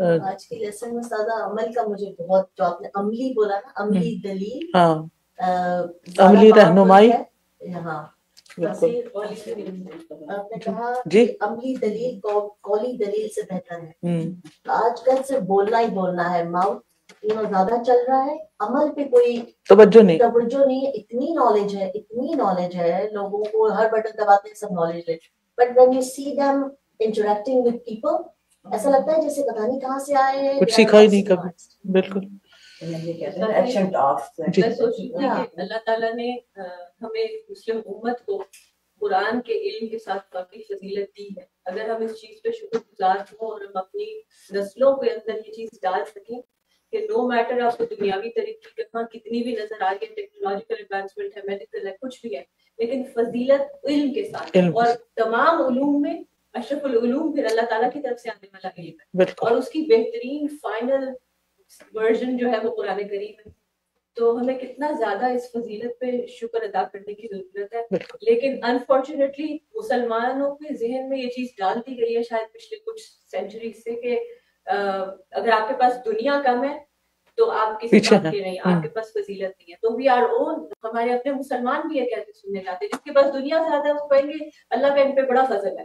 آج کی lesson میں سادہ عمل کا مجھے بہت جو آپ نے عملی بولا نا, عملی دلیل,
عملی رہنمائی.
ہاں آپ نے کہا عملی دلیل قولی دلیل سے بہتر ہے. آج کل صرف بولنا ہی بولنا ہے, ماؤتھ زیادہ چل رہا ہے, عمل پہ کوئی توجہ نہیں. اتنی نالج ہے لوگوں کو, ہر بٹن دباتے ہیں سب نالج لے, but when you see them interacting with people ایسا لگتا ہے جیسے پتہ نہیں کہاں سے آئے ہیں,
کچھ سیکھا ہی نہیں کبھی. بالکل
اللہ تعالیٰ نے ہمیں مسلم امت کو قرآن کے علم کے ساتھ کافی فضیلت دی ہے. اگر ہم اس چیز پہ شکر گزار ہوں اور ہم اپنی نسلوں کے اندر یہ چیز ڈال سکیں کہ نو میٹر آپ کو دنیاوی ترقی کہاں کتنی بھی نظر آ گئی, ٹیکنالوجیکل ایڈوانسمنٹ ہے, میڈیکل ہے, کچھ بھی ہے, لیکن فضیلت علم کے ساتھ. اور تمام علوم میں اشرف العلوم پھر اللہ تعالیٰ کی طرف سے آنے والا علم ہے, اور اس کی بہترین فائنل ورژن جو ہے وہ قرآن کریم ہے. تو ہمیں کتنا زیادہ اس فضیلت پہ شکر ادا کرنے کی ضرورت ہے. لیکن انفارچونیٹلی مسلمانوں کے ذہن میں یہ چیز ڈال دی گئی ہے شاید پچھلے کچھ سینچریز سے کہ اگر آپ کے پاس دنیا کم ہے تو آپ کسی کام کے نہیں, آپ کے پاس فضیلت نہیں ہے. تو وی آر اون, ہمارے اپنے مسلمان بھی یہ کہتے سننے جاتے جس کے پاس دنیا سے زیادہ وہ کہیں گے اللہ کا ان پہ بڑا فضل ہے.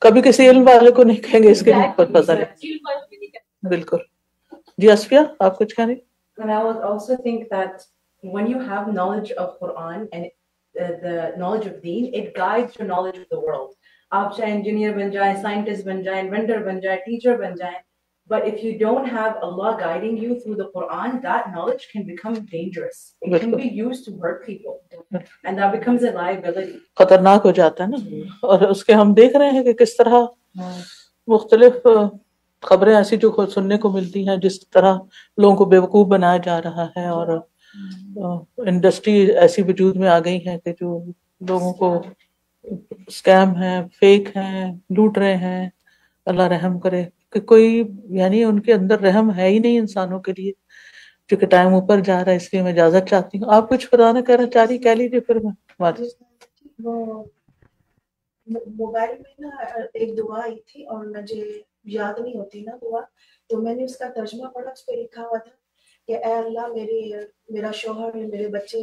کبھی کسی علم والے کو نہیں کہیں گے اس کے اوپر فضل ہے. بالکل. جی اسفیہ, آپ کچھ کہہ رہی؟
And I would also think that when you have knowledge of Quran and the knowledge of Deen, it guides your knowledge of the world. آپ چاہے انجینئر بن جائیں, سائنٹسٹ بن جائیں, انوینٹر بن جائیں, ٹیچر بن جائیں, but if you don't have Allah guiding you through the Quran, that knowledge can become dangerous. It can be used to hurt people, and that becomes a liability.
خطرناک ہو جاتا ہے نا. اور اس کے ہم دیکھ رہے ہیں کہ کس طرح مختلف خبریں ایسی جو سننے کو ملتی ہیں, جس طرح لوگوں کو بیوقوف بنایا جا رہا ہے, اور انڈسٹری ایسی وجود میں آ گئی ہے کہ جو لوگوں کو اسکیم ہیں, فیک ہیں, لوٹ رہے ہیں. اللہ رحم کرے کہ کوئی یعنی ان کے اندر رحم ہے ہی نہیں انسانوں کے لیے. چونکہ ٹائم اوپر جا رہا ہے اس لیے میں اجازت چاہتی ہوں. آپ کچھ بتانا کہنا چاہ رہی, کہہ لیجیے پھر میں.
وہ موبائل میں نا ایک دعا آئی تھی اور مجھے یاد نہیں ہوتی نا دعا, تو میں نے اس کا ترجمہ پڑھا. اس پہ لکھا ہوا تھا کہ اے اللہ میرا شوہر میرے بچے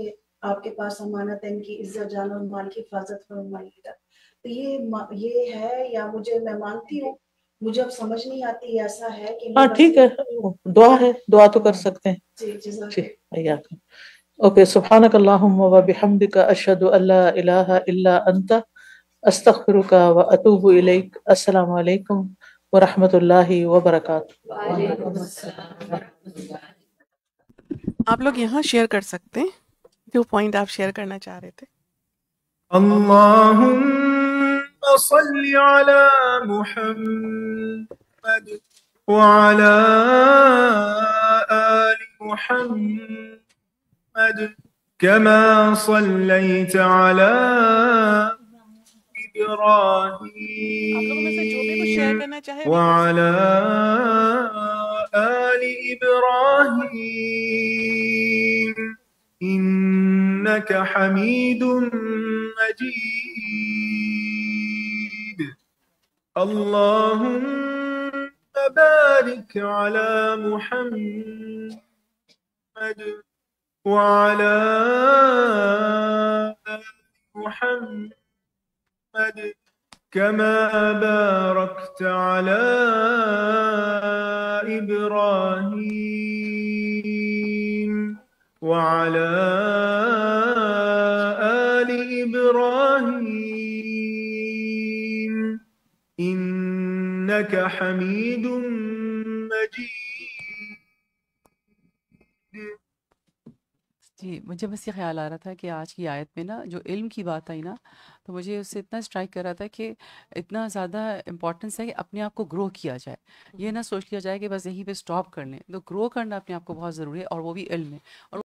آپ کے پاس امانت ہے, ان کی عزت جان اور مال کی حفاظت فرمائیے گا. تو یہ ہے یا میں مانتی ہوں, مجھے اب سمجھ نہیں آتی ایسا ہے کہ
ہاں ٹھیک ہے, دعا ہے, دعا تو کر سکتے ہیں.
جی جزاک
اللہ. اوکے, سبحانک اللہم و بحمدک, اشہد ان لا الہ الا انت, استغفرک و اتوب الیک. السلام علیکم ورحمۃ اللہ وبرکاتہ.
آپ لوگ یہاں شیئر کر سکتے ہیں جو پوائنٹ آپ شیئر کرنا چاہ رہے تھے.
اللهم صل على محمد وعلى آل محمد كما صليت على إبراهيم وعلى آل إبراهيم إنك حميد مجيد. اللهم بارك على محمد وعلى آل محمد كما باركت على إبراهيم وعلى آل إبراهيم إنك حميد مجيد.
جی مجھے بس یہ خیال آ رہا تھا کہ آج کی آیت میں نا جو علم کی بات آئی نا, تو مجھے اس سے اتنا اسٹرائک کر رہا تھا کہ اتنا زیادہ امپورٹنس ہے کہ اپنے آپ کو گرو کیا جائے. یہ نہ سوچ لیا جائے کہ بس یہیں پہ اسٹاپ کر لیں. تو گرو کرنا اپنے آپ کو بہت ضروری ہے, اور وہ بھی علم میں. اور